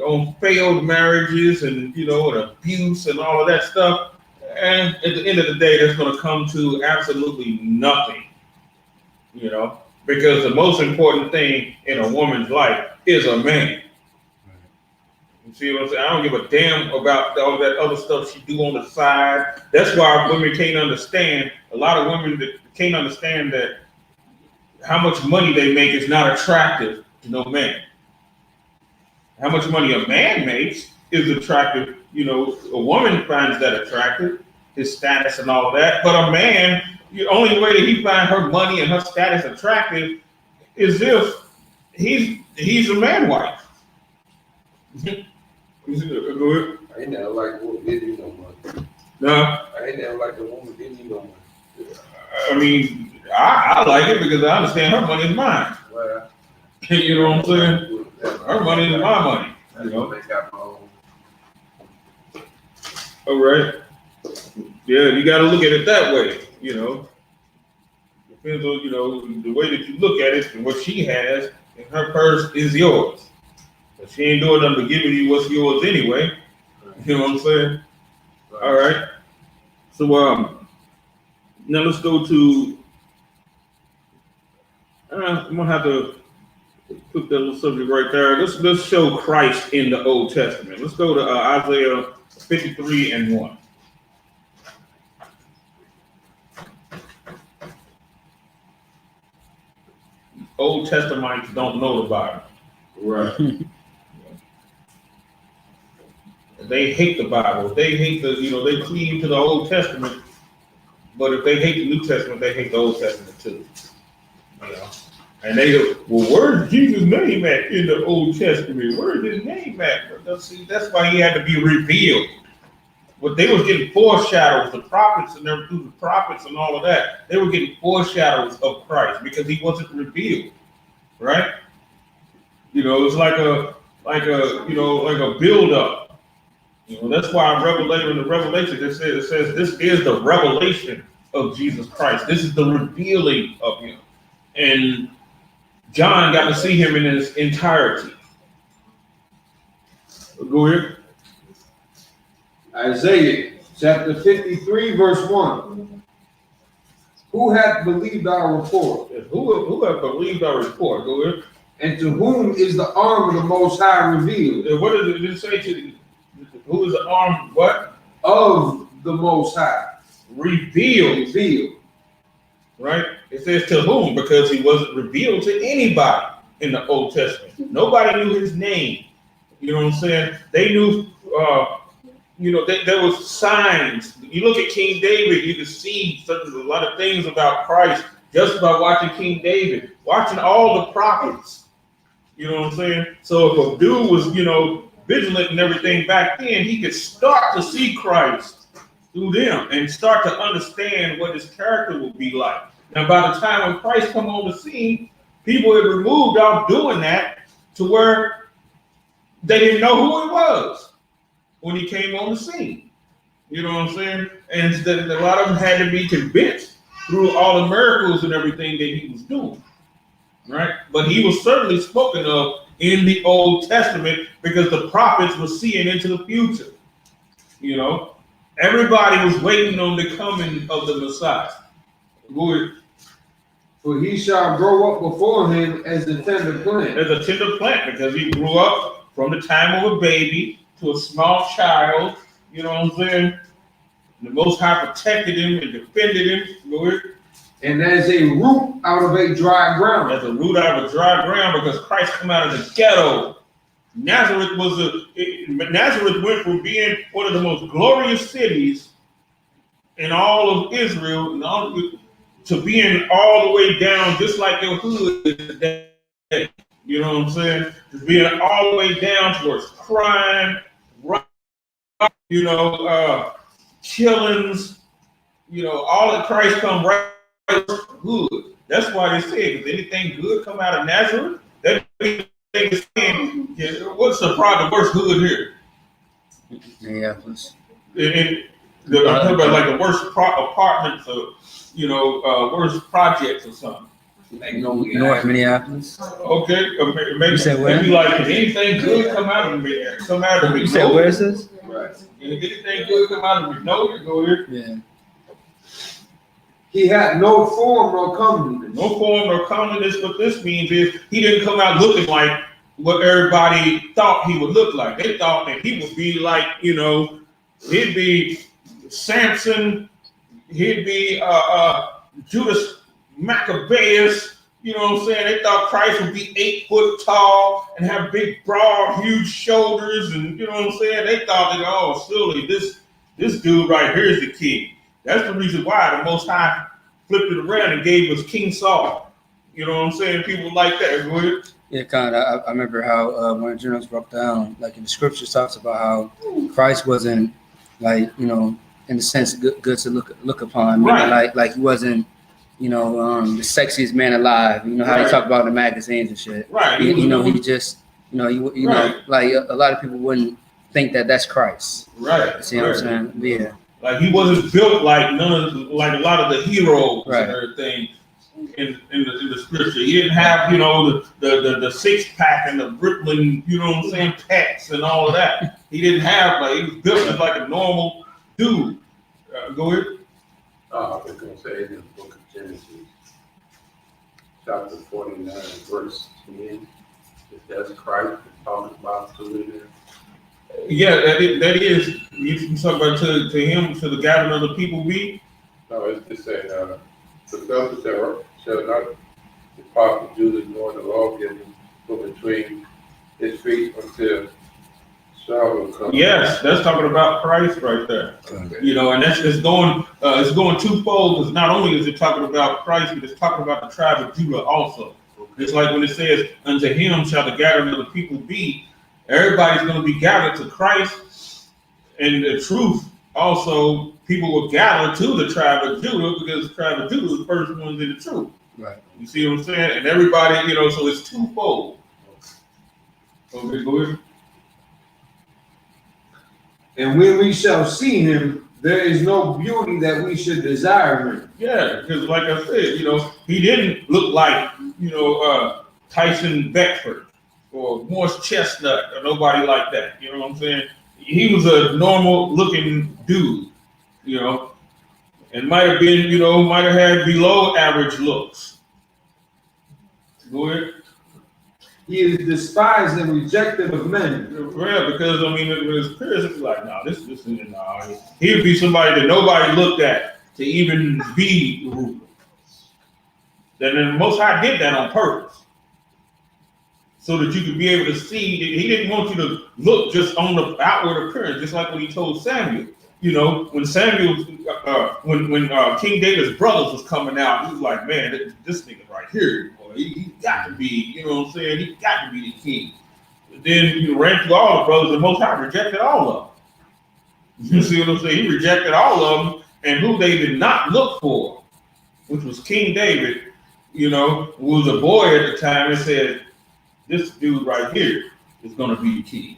on failed marriages and, you know, and abuse and all of that stuff. And at the end of the day, that's going to come to absolutely nothing. You know. Because the most important thing in a woman's life is a man. You see what I'm saying? I don't give a damn about all that other stuff she do on the side. That's why women can't understand. A lot of women that can't understand that how much money they make is not attractive to no man. How much money a man makes is attractive. You know, a woman finds that attractive, his status and all of that. But a man, the only way that he finds her money and her status attractive is if he's a man wife. Go ahead. I ain't never like a woman getting you no money. No. I ain't never like a woman getting you no money. I mean, I like it because I understand her money is mine. Well, You know what I'm saying? Her money is my money. you know, they got my own. All right. Yeah, you got to look at it that way. You know. Depends on, you know, the way that you look at it and what she has in her purse is yours. But she ain't doing nothing but giving you what's yours anyway. You know what I'm saying? All right. So now let's go to. I'm gonna have to put that little subject right there. Let's show Christ in the Old Testament. Let's go to Isaiah 53:1. Old Testamites don't know the Bible. Right. They hate the Bible. They hate they cleave to the Old Testament. But if they hate the New Testament, they hate the Old Testament too. You know? And they go, well, where's Jesus' name at in the Old Testament? Where's his name at? See, that's why he had to be revealed. But they was getting foreshadows, the prophets and through the prophets and all of that. They were getting foreshadows of Christ because he wasn't revealed, right? It's like a build up. That's why in the Revelation it says this is the revelation of Jesus Christ. This is the revealing of him. And John got to see him in his entirety. Go ahead. Isaiah chapter 53, verse 1. Who hath believed our report? Who have believed our report? Go ahead. And to whom is the arm of the Most High revealed? And what did it say to who is the arm? What? Of the Most High. Revealed. Right? It says to whom, because he wasn't revealed to anybody in the Old Testament. Nobody knew his name. You know what I'm saying? They knew, there was signs. You look at King David, you can see a lot of things about Christ just by watching King David, watching all the prophets. You know what I'm saying? So if a dude was, vigilant and everything back then, he could start to see Christ through them and start to understand what his character would be like. Now, by the time when Christ come on the scene, people had removed off doing that to where they didn't know who he was when he came on the scene. You know what I'm saying? And a lot of them had to be convinced through all the miracles and everything that he was doing, right? But he was certainly spoken of in the Old Testament because the prophets were seeing into the future. Everybody was waiting on the coming of the Messiah. For he shall grow up before him as a tender plant. As a tender plant, because he grew up from the time of a baby to a small child. You know what I'm saying? The Most High protected him and defended him. And as a root out of a dry ground. As a root out of a dry ground, because Christ came out of the ghetto. Nazareth went from being one of the most glorious cities in all of Israel to being all the way down, just like your hood is today. You know what I'm saying? To being all the way down towards crime, killings, all of Christ come right good. That's why they said, if anything good come out of Nazareth, that is what's the worst hood here? Minneapolis. I'm talking about like the worst apartments or, worst projects or something. North Minneapolis. Okay, maybe like, if anything good come out of me, You said where is this? Right. If anything good come out of me, go here. Yeah. He had no form nor comeliness. No form nor comeliness. What this means is he didn't come out looking like what everybody thought he would look like. They thought that he would be like, he'd be Samson, he'd be Judas Maccabeus. You know what I'm saying? They thought Christ would be 8 foot tall and have big, broad, huge shoulders, and you know what I'm saying? They thought that, surely this dude right here is the king. That's the reason why the Most High flipped it around and gave us King Saul. You know what I'm saying? People like that. Go ahead. Yeah, kind of. I remember how one of the journals broke down, like in the scriptures, talks about how Christ wasn't like, in the sense good to look upon. Right. Like he wasn't, the sexiest man alive. How right. they talk about in the magazines and shit. Right. He just, right. like a lot of people wouldn't think that that's Christ. Right. See what I'm saying? Yeah. Like he wasn't built like a lot of the heroes right. and everything. in the scripture. He didn't have, you know, the 6-pack and the Brooklyn, you know what I'm saying, packs and all of that. He didn't have, like, he was built just like a normal dude. Go ahead. I was going to say in the book of Genesis, chapter 49, verse 10, that's Christ talking about to it. Yeah, that is. You talk about to him, to the gathering of the people be. No, it's just saying, the selfish shall not depart from Judah, nor the lawgiver from between his feet until Shalom comes. Yes, that's talking about Christ right there. Okay. You know, and it's going twofold, because not only is it talking about Christ, but it's talking about the tribe of Judah also. It's like when it says, unto him shall the gathering of the people be. Everybody's going to be gathered to Christ, and the truth also, people will gather to the tribe of Judah, because the tribe of Judah is the first ones in the truth. Right. You see what I'm saying? And everybody, you know, so it's twofold. Okay, go ahead. And when we shall see him, there is no beauty that we should desire him. Yeah, because like I said, you know, he didn't look like, you know, Tyson Beckford or Morris Chestnut or nobody like that. You know what I'm saying? He was a normal looking dude, you know, and might have been, you know, might have had below average looks. Go ahead. He is despised and rejected of men. Yeah, because I mean, it was Chris, it's like, no, this isn't, no. He'd be somebody that nobody looked at to even be ruler. Then the Most High did that on purpose, so that you could be able to see. He didn't want you to look just on the outward appearance, just like when he told Samuel. You know, when Samuel, when King David's brothers was coming out, he was like, man, this nigga right here, boy, he got to be, you know what I'm saying? He got to be the king. Then you ran through all the brothers, and Most High rejected all of them. You see what I'm saying? He rejected all of them, and who they did not look for, which was King David, you know, who was a boy at the time, and said, this dude right here is going to be the king.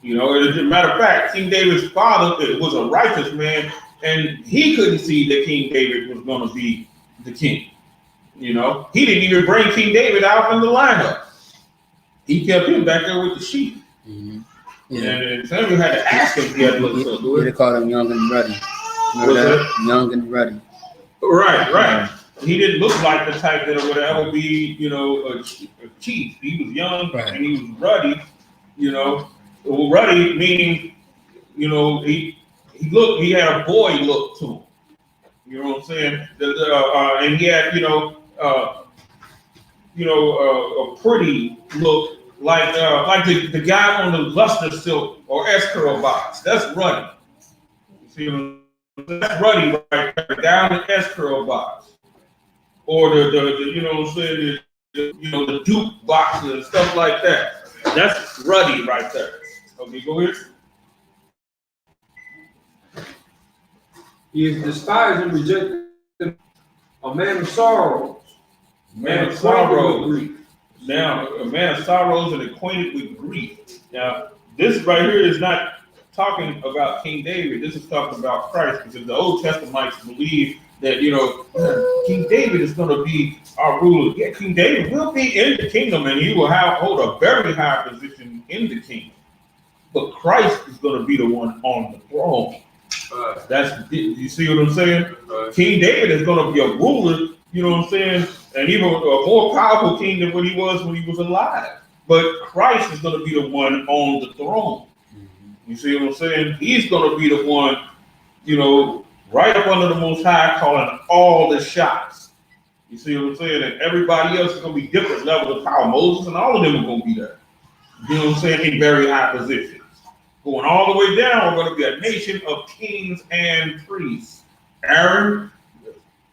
You know, as a matter of fact, King David's father was a righteous man, and he couldn't see that King David was going to be the king. You know, he didn't even bring King David out in the lineup. He kept him back there with the sheep. Mm-hmm. Yeah. And Samuel had to ask him if he had looked so good. They called him young and ruddy. What's that? Young and ruddy. Right. He didn't look like the type that would ever be, you know, a chief. He was young, right, and he was ruddy, you know. Well, ruddy meaning, you know, he had a boy look to him. You know what I'm saying? And he had, a pretty look like the guy on the luster silk or escrow box. That's ruddy. You see, that's ruddy right there. The guy on the escrow box, or the you know what I'm saying, the Duke boxes and stuff like that. That's ruddy right there. Okay, go ahead. He is despised and rejected, a man of sorrows. Man of sorrows. Now, a man of sorrows and acquainted with grief. Now, this right here is not talking about King David. This is talking about Christ, because the Old Testamentites believe that, King David is going to be our ruler. Yeah, King David will be in the kingdom, and he will hold a very high position in the kingdom. But Christ is going to be the one on the throne. You see what I'm saying? King David is going to be a ruler, you know what I'm saying? And even a more powerful king than what he was when he was alive. But Christ is going to be the one on the throne. You see what I'm saying? He's going to be the one, right up under the Most High, calling all the shots. You see what I'm saying? And everybody else is going to be different levels of power. Moses and all of them are going to be there. You know what I'm saying? In very high positions. Going all the way down, we're going to be a nation of kings and priests. Aaron,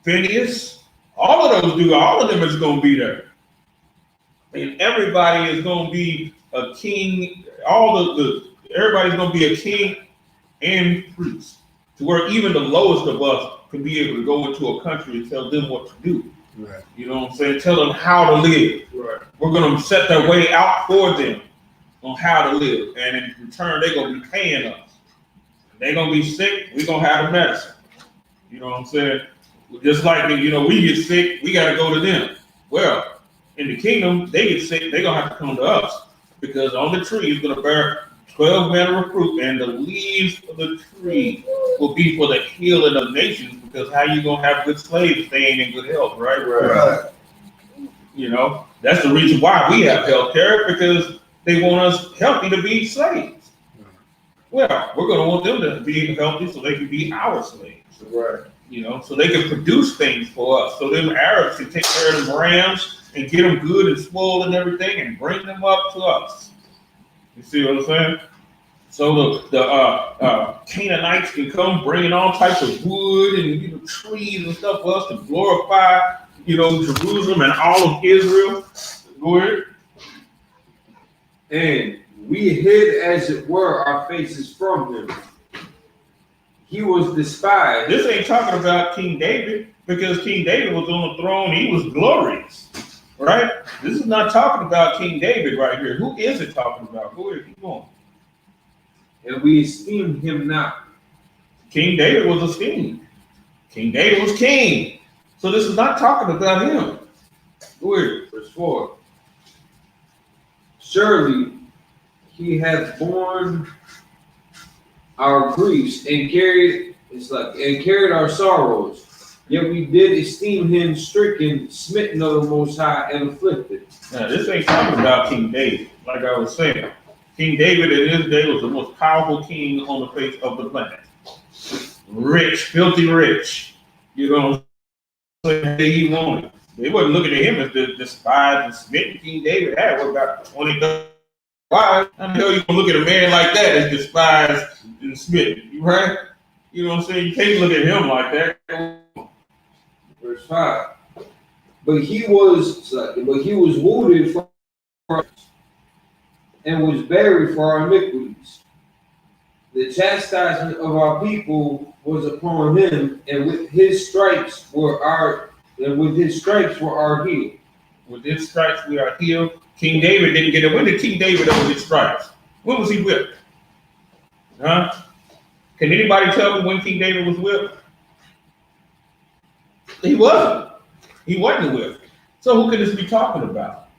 Phineas, all of those dudes, all of them is going to be there. And everybody is going to be a king. Everybody's going to be a king and priest, to where even the lowest of us can be able to go into a country and tell them what to do. Right. You know what I'm saying? Tell them how to live. Right. We're going to set their way out for them on how to live. And in return, they're going to be paying us. They're going to be sick. We're going to have the medicine. You know what I'm saying? Just like, we get sick, we got to go to them. Well, in the kingdom, they get sick, they're going to have to come to us. Because on the tree is going to bear 12 manner of fruit, and the leaves of the tree will be for the healing of nations. Because how you going to have good slaves if they ain't in good health, right? Right. That's the reason why we have health care, because they want us healthy to be slaves. Well, we're going to want them to be healthy so they can be our slaves. Right. So they can produce things for us. So them Arabs can take care of them rams and get them good and spoiled and everything and bring them up to us. You see what I'm saying? So the Canaanites can come bringing all types of wood and trees and stuff for us to glorify, Jerusalem and all of Israel. Go ahead. And we hid, as it were, our faces from him. He was despised. This ain't talking about King David, because King David was on the throne. He was glorious, right? This is not talking about King David right here. Who is it talking about? Go ahead, keep going. And we esteemed him not. King David was esteemed. King David was king. So this is not talking about him. Go ahead. Verse 4. Surely he hath borne our griefs and carried our sorrows. Yet we did esteem him stricken, smitten of the Most High, and afflicted. Now, this ain't talking about King David, like I was saying. King David in his day was the most powerful king on the face of the planet. Rich, filthy rich. You know what I'm saying? He wanted. They wasn't looking at him as the despised and smitten. King David had what, about 20, 30 wives. How the hell you gonna look at a man like that as despised and smitten, right? You know what I'm saying? You can't look at him like that. Verse 5. But he was wounded for our sins, and was buried for our iniquities. The chastisement of our people was upon him, and with his stripes were our healed. With his stripes we are healed. King David didn't get it. When did King David ever get stripes? When was he whipped? Huh? Can anybody tell me when King David was whipped? He wasn't. He wasn't whipped. So who can this be talking about?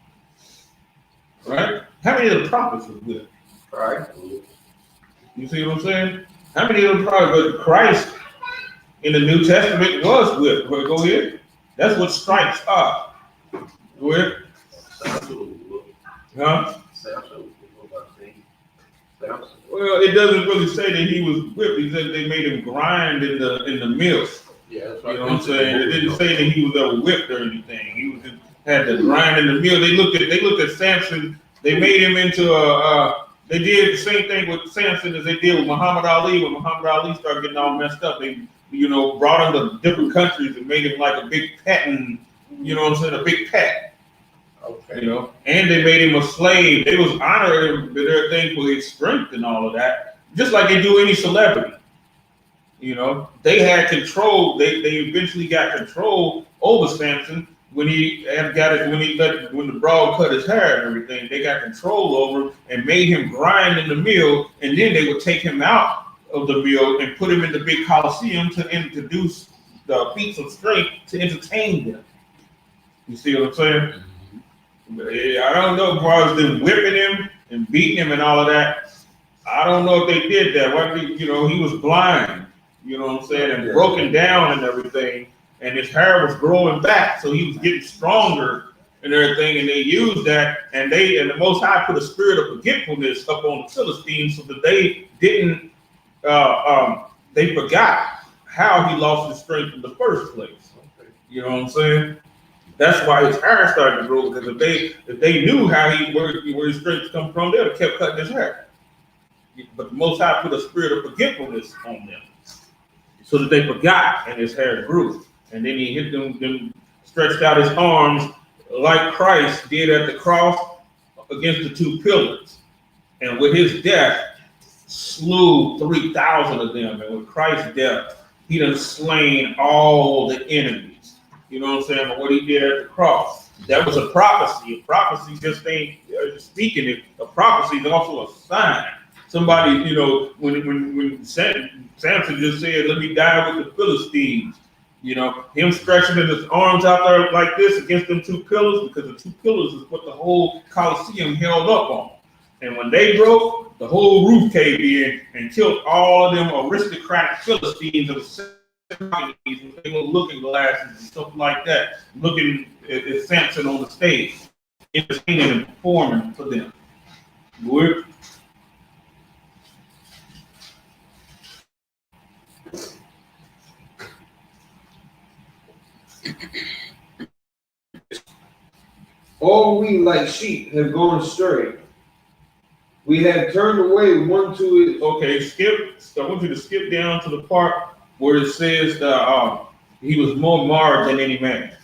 Right? How many of the prophets was whipped? Right. You see what I'm saying? How many of the prophets? Christ in the New Testament was whipped. Go ahead. That's what stripes are. Go ahead. Huh? Well, it doesn't really say that he was whipped. It said they made him grind in the mill. Yeah, that's right. You know what I'm saying? It didn't say that he was ever whipped or anything. He was just had to grind in the mill. They looked at Samson. They made him into they did the same thing with Samson as they did with Muhammad Ali. When Muhammad Ali started getting all messed up, they brought him to different countries and made him like a big pet, and a big pet. Okay. And they made him a slave. They was honoring him with their thing for his strength and all of that, just like they do any celebrity. They had control. They eventually got control over Samson when when the broad cut his hair and everything. They got control over him and made him grind in the mill, and then they would take him out of the mill and put him in the big coliseum to introduce the feats of strength to entertain them. You see what I'm saying? I don't know as far as them whipping him and beating him and all of that. I don't know if they did that. He was blind, you know what I'm saying, and broken down and everything, and his hair was growing back, so he was getting stronger and everything, and they used that, and the Most High put a spirit of forgetfulness up on the Philistines so that they didn't, they forgot how he lost his strength in the first place. You know what I'm saying? That's why his hair started to grow, because if they knew where his strength come from, they would have kept cutting his hair. But the Most High put a spirit of forgetfulness on them, so that they forgot, and his hair grew. And then he hit them, stretched out his arms like Christ did at the cross against the two pillars. And with his death, slew 3,000 of them. And with Christ's death, he done slain all the enemies. You know what I'm saying? But what he did at the cross, that was a prophecy. A prophecy just ain't speaking it. A prophecy is also a sign. Somebody, when Samson just said, "Let me die with the Philistines," You know, him stretching his arms out there like this against them two pillars, because the two pillars is what the whole Colosseum held up on. And when they broke, the whole roof caved in and killed all of them aristocratic Philistines of the they were looking glasses and stuff like that, looking at Samson on the stage, entertaining and performing for them. Good. All we like sheep have gone astray. We have turned away one to it. Okay, skip. I want you to skip down to the part where it says that he was more marred than any man.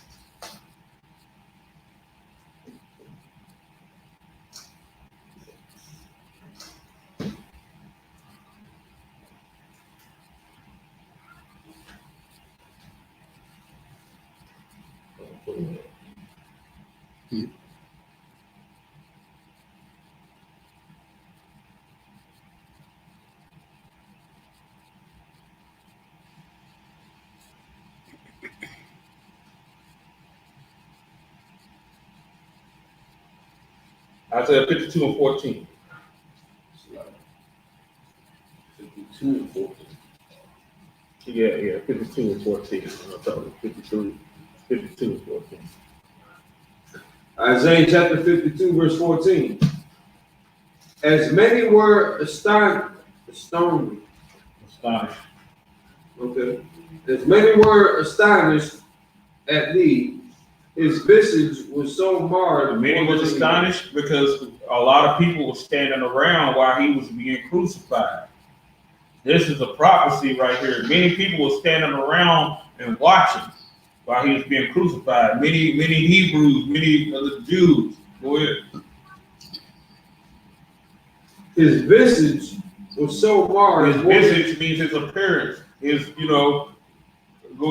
Isaiah 52 and 14. 52 and 14. Yeah, 52 and 14. I'm talking 52 and 14. Isaiah chapter 52, verse 14. As many were astonished. Okay. As many were astonished at thee, his visage was so marred. Many was astonished because a lot of people were standing around while he was being crucified. This is a prophecy right here. Many people were standing around and watching while he was being crucified. Many Hebrews, many of the Jews. Go ahead. His visage was so marred. His visage means his appearance. His, go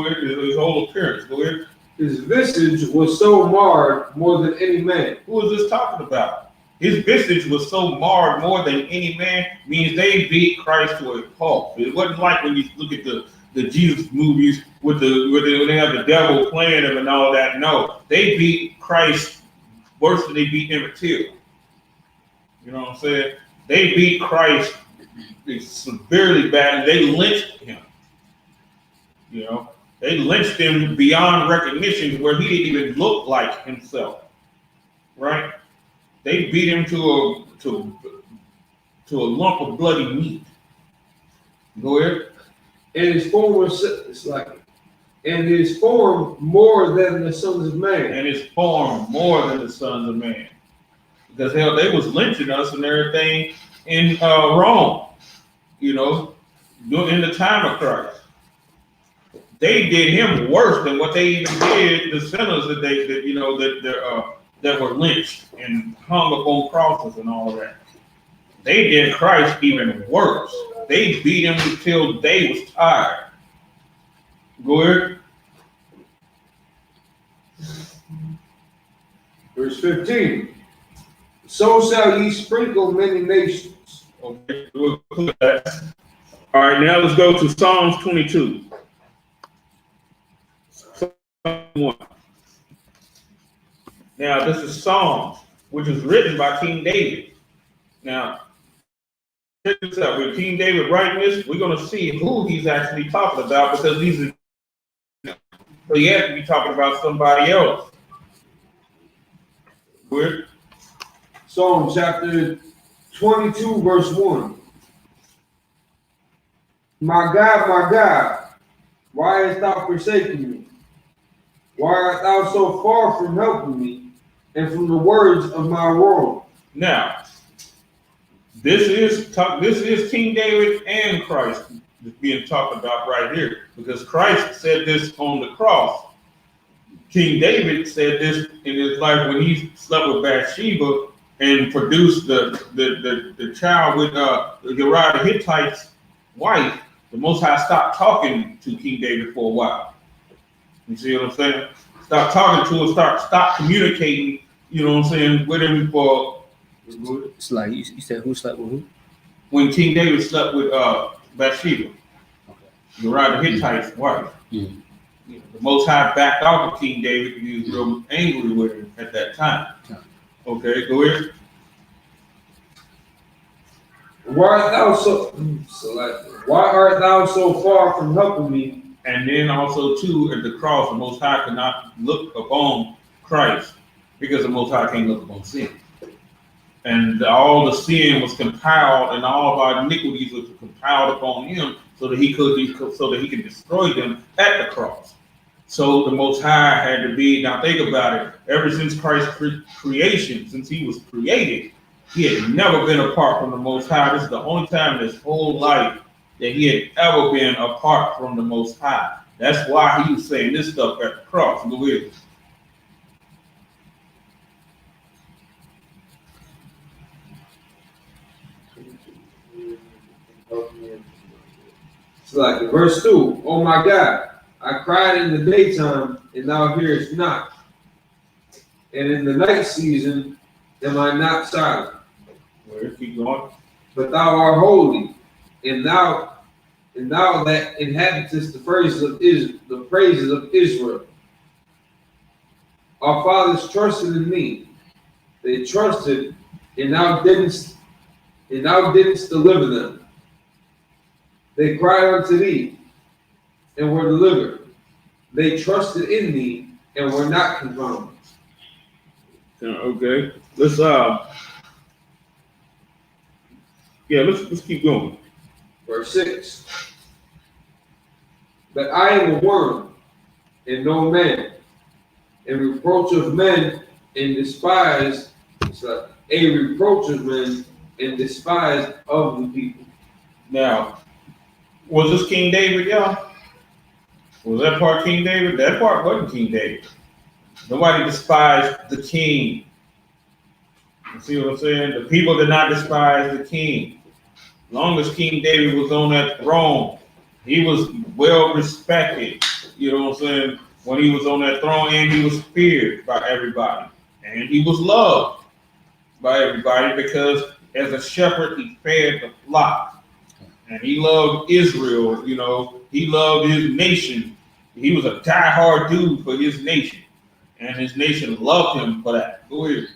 ahead, his whole appearance. Go ahead. His visage was so marred more than any man. Who is this talking about? His visage was so marred more than any man means they beat Christ to a pulp. It wasn't like when you look at the Jesus movies where they have the devil playing him and all that. No, they beat Christ worse than they beat Emmett Till. You know what I'm saying? They beat Christ severely bad and they lynched him. You know, they lynched him beyond recognition where he didn't even look like himself. Right? They beat him to a lump of bloody meat. Go ahead. And his form was and his form more than the sons of man. And his form more than the sons of man. Because hell, they was lynching us and everything in Rome, in the time of Christ. They did him worse than what they even did the sinners that were lynched and hung up on crosses and all of that. They did Christ even worse. They beat him until they was tired. Go ahead. Verse 15. So shall ye sprinkle many nations. Okay, we'll put that. All right, now let's go to Psalms 22. Psalm 1. Now, this is Psalms, which was written by King David. Now, check this out. With King David writing this, we're going to see who he's actually talking about because so he has to be talking about somebody else. Where? Psalm chapter 22, verse 1. My God, why hast thou forsaken me? Why art thou so far from helping me and from the words of my wrong? Now, this is King David and Christ being talked about right here because Christ said this on the cross. King David said this in his life when he slept with Bathsheba and produced the child with Uriah the Hittite's wife. The Most High stopped talking to King David for a while. You see what I'm saying? Stop talking to him, stop communicating, with him for. It's like you said, who slept with who? When King David slept with Bathsheba, Okay. Uriah the Hittite's wife. Mm-hmm. The Most High backed off of King David because he was real angry with him at that time. Okay, go ahead. Why art thou so far from helping me? And then also too at the cross, the Most High could not look upon Christ because the Most High can't look upon sin. And all the sin was compiled, and all of our iniquities were compiled upon him, so that he could destroy them at the cross. So the Most High had to be. Now think about it. Ever since Christ's creation, since he was created, he had never been apart from the Most High. This is the only time in his whole life that he had ever been apart from the Most High. That's why he was saying this stuff at the cross. Go ahead. It's like verse 2. Oh my God, I cried in the daytime, and thou hearest not. And in the night season, am I not silent? Keep going. But thou art holy, and thou that inhabitest the praises of Israel. Our fathers trusted in me. They trusted, and thou didn't deliver them. They cried unto thee, and were delivered. They trusted in thee, and were not confounded. Okay. Let's keep going. Verse 6. But I am a worm, and no man, and reproach of men, and despised. A reproach of men, and despised of the people. Now, was this King David, y'all? Was that part King David? That part wasn't King David. Nobody despised the king. You see what I'm saying? The people did not despise the king. As long as King David was on that throne, he was well respected. You know what I'm saying? When he was on that throne, and he was feared by everybody. And he was loved by everybody because as a shepherd, he fed the flock. And he loved Israel, you know, he loved his nation. He was a diehard dude for his nation. And his nation loved him for that. Go ahead.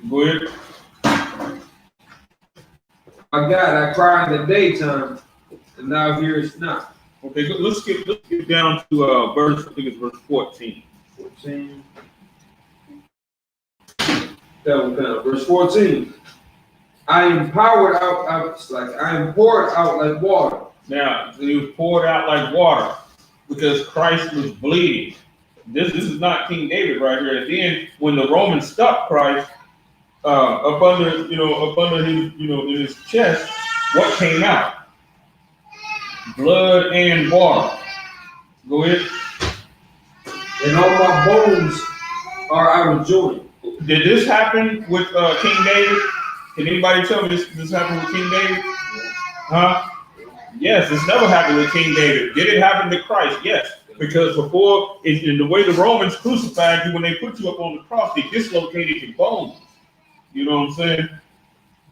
Go ahead. My God, I cry in the daytime, and thou hearest not. Okay, let's get down to verse, I think it's verse 14. 14. Verse 14. I am poured out like water. Now, he was poured out like water because Christ was bleeding. This is not King David right here. And then when the Romans stuck Christ up under his, in his chest, what came out? Blood and water. Go ahead. And all my bones are out of joint. Did this happen with King David? Can anybody tell me this happened with King David? Huh? Yes, this never happened with King David. Did it happen to Christ? Yes. Because before, in the way the Romans crucified you, when they put you up on the cross, they dislocated your bones. You know what I'm saying?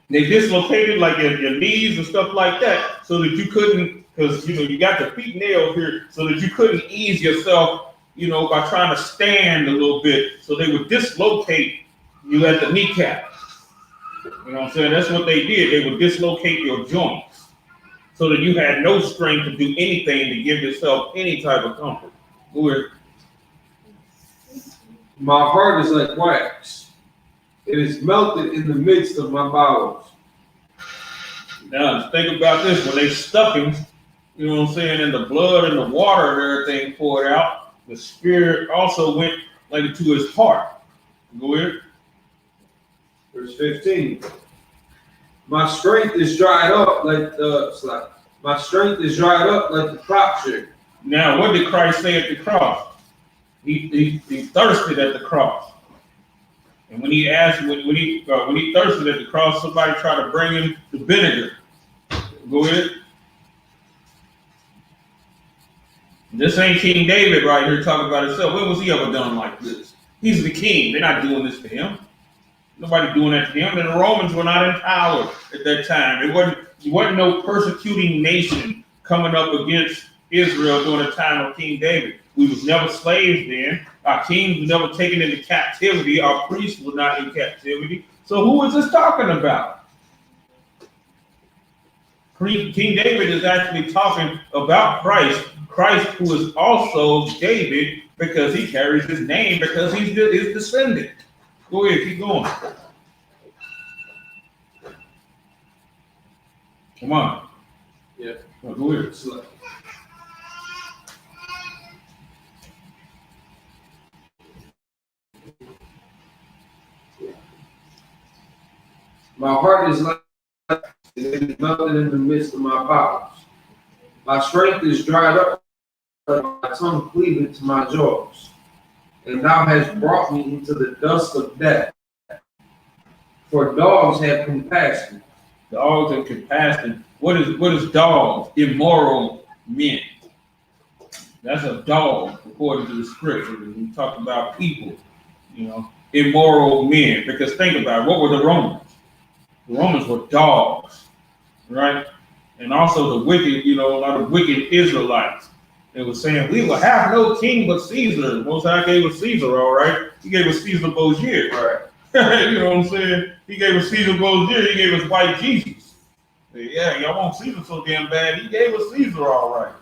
They dislocated like your knees and stuff like that so that you couldn't, because, you got the feet nailed here, so that you couldn't ease yourself, by trying to stand a little bit. So they would dislocate you at the kneecap. You know what I'm saying? That's what they did. They would dislocate your joints so that you had no strength to do anything to give yourself any type of comfort. My heart is like wax. It is melted in the midst of my bowels. Now, think about this. When they stuck him, you know what I'm saying, and the blood and the water and everything poured out, the spirit also went like into his heart. Go ahead. Verse 15. My strength is dried up like the potsherd. Now, what did Christ say at the cross? He thirsted at the cross. And when he thirsted at the cross, somebody tried to bring him the vinegar. Go ahead. This ain't King David right here talking about himself. When was he ever done like this? He's the king. They're not doing this to him. Nobody doing that to them. And the Romans were not in power at that time. It wasn't no persecuting nation coming up against Israel during the time of King David. We was never slaves then. Our kings were never taken into captivity. Our priests were not in captivity. So who is this talking about? King David is actually talking about Christ. Christ who is also David because he carries his name because he's his descendant. Go ahead, keep going. Come on. Yeah. Oh, go ahead. My heart is like it is melted in the midst of my bowels. My strength is dried up, my tongue cleaveth to my jaws. And thou hast brought me into the dust of death. For dogs have compassion. Dogs have compassion. What is dogs? Immoral men. That's a dog, according to the scripture. We talk about people, immoral men. Because think about it, what were the Romans? The Romans were dogs, right? And also the wicked, a lot of wicked Israelites. They were saying, we will have no king but Caesar. Most High gave us Caesar, all right? He gave us Caesar Borgia. Right. You know what I'm saying? He gave us Caesar Borgia. He gave us white Jesus. Yeah, y'all want Caesar so damn bad. He gave us Caesar, all right.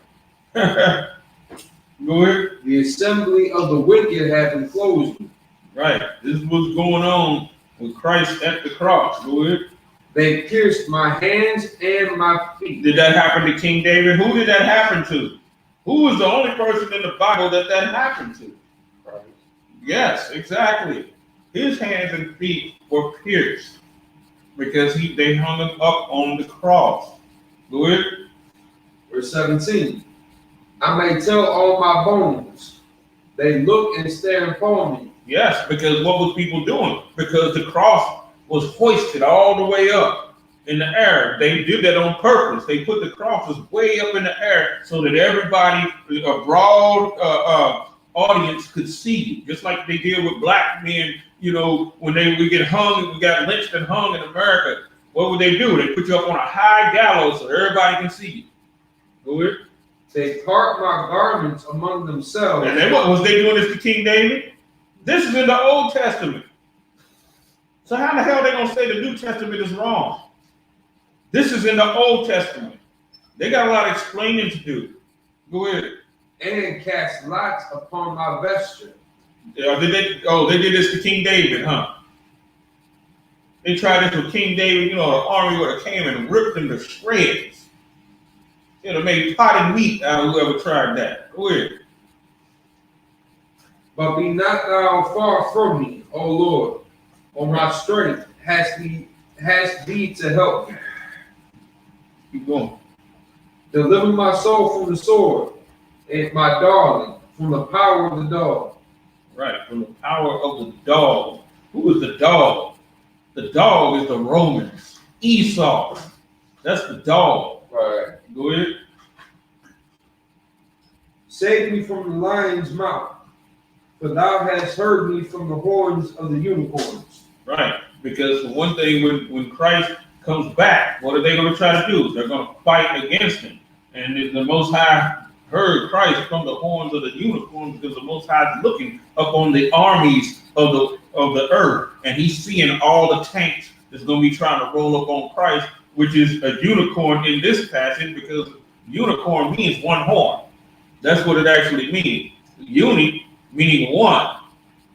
Go ahead. The assembly of the wicked have enclosed me. Right. This is what's going on with Christ at the cross. Go ahead. They pierced my hands and my feet. Did that happen to King David? Who did that happen to? Who was the only person in the Bible that happened to? Right. Yes, exactly. His hands and feet were pierced because they hung him up on the cross. Go ahead. Verse 17. I may tell all my bones. They look and stare upon me. Yes, because what was people doing? Because the cross was hoisted all the way up in the air. They did that on purpose. They put the crosses way up in the air so that everybody, a broad audience, could see you. Just like they did with black men, when we get hung, we got lynched and hung in America. What would they do? They put you up on a high gallows so everybody can see you. Go ahead. They part my garments among themselves. And then what was they doing this to King David? This is in the Old Testament. So how the hell are they going to say the New Testament is wrong? This is in the Old Testament. They got a lot of explaining to do. Go ahead. And cast lots upon my vesture. They did this to King David, huh? They tried this with King David. The army would have came and ripped him to shreds. It'd have made potted meat out of whoever tried that. Go ahead. But be not thou far from me, O Lord, or my strength has thee to help me. Keep going. Deliver my soul from the sword, and my darling from the power of the dog. Right, from the power of the dog. Who is the dog? The dog is the Romans. Esau. That's the dog. Right. Go ahead. Save me from the lion's mouth, for thou hast heard me from the horns of the unicorns. Right, because for one thing, when Christ comes back, what are they going to try to do? They're going to fight against him. And the Most High heard Christ from the horns of the unicorns because the Most High is looking up on the armies of the earth, and he's seeing all the tanks that's going to be trying to roll up on Christ, which is a unicorn in this passage, because unicorn means one horn. That's what it actually means. Uni meaning one,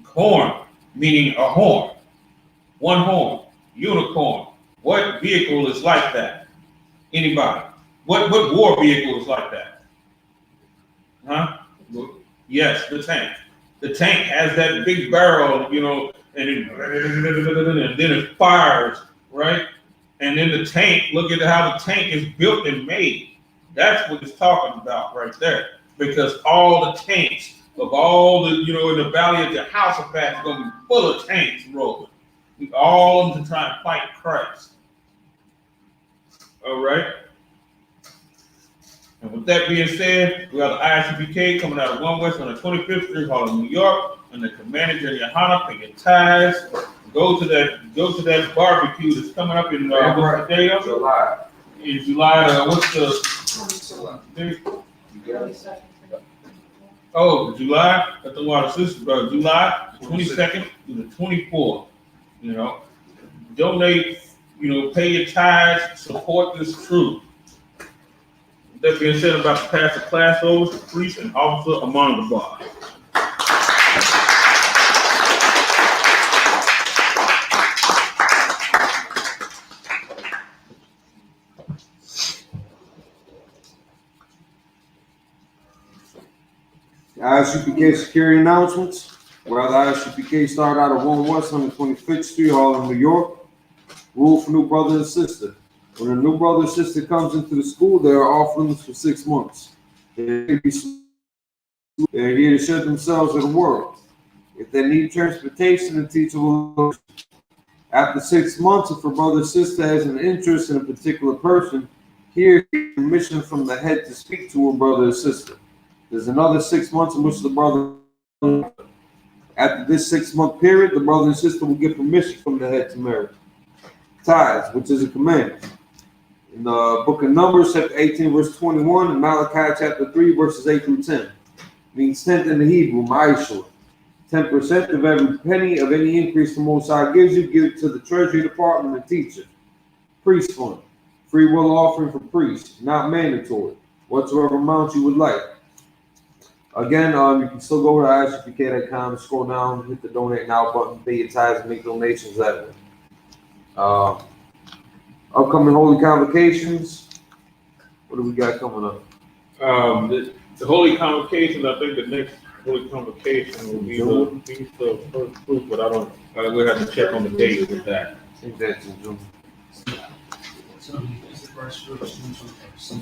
horn meaning a horn. One horn, unicorn. What vehicle is like that? Anybody? What war vehicle is like that? Huh? Yes, the tank. The tank has that big barrel, and then it fires, right? And then the tank, look at how the tank is built and made. That's what it's talking about right there. Because all the tanks of all the, in the valley of Jehoshaphat is going to be full of tanks rolling. All of them to try and fight Christ. All right. And with that being said, we have the I.S.U.P.K coming out of 1 West on the 25th Street, Harlem, New York, and the commander, YAHANNA, paying tithes, go to that barbecue that's coming up in what's the day of it? July. In July. What's the? Oh, July. That's the water system, bro. July 22nd to the 24th. You know, donate. You know, pay your tithes. Support this truth. With that being said, I'm about to pass the class over to priest and officer among the bar. I.S.U.P.K security announcements. Where the I.S.U.P.K started out at 1 West 125th Street, Harlem, New York. Rule for new brother and sister. When a new brother or sister comes into the school, they are off limits for 6 months. They're here to show themselves in the world. If they need transportation, the teacher will. After 6 months, if a brother or sister has an interest in a particular person, here permission from the head to speak to a brother or sister. There's another 6 months in which the brother. After this 6 month period, the brother and sister will get permission from the head to marry. Tithes, which is a command. In the book of Numbers, chapter 18, verse 21, and Malachi, chapter 3, verses 8 through 10. Means tenth in the Hebrew, I.S.U.P.K. 10% of every penny of any increase the Most High gives you, give it to the Treasury Department and teacher. Priest fund, free will offering for priests, not mandatory. Whatsoever amount you would like. Again, you can still go to I.S.U.P.K.com, scroll down, hit the donate now button, pay your tithes, and make donations that way. Upcoming holy convocations. What do we got coming up? The holy convocation. I think the next holy convocation will be the Feast of First Fruits, but I don't. We'll have to check on the date with that. I think that's in June.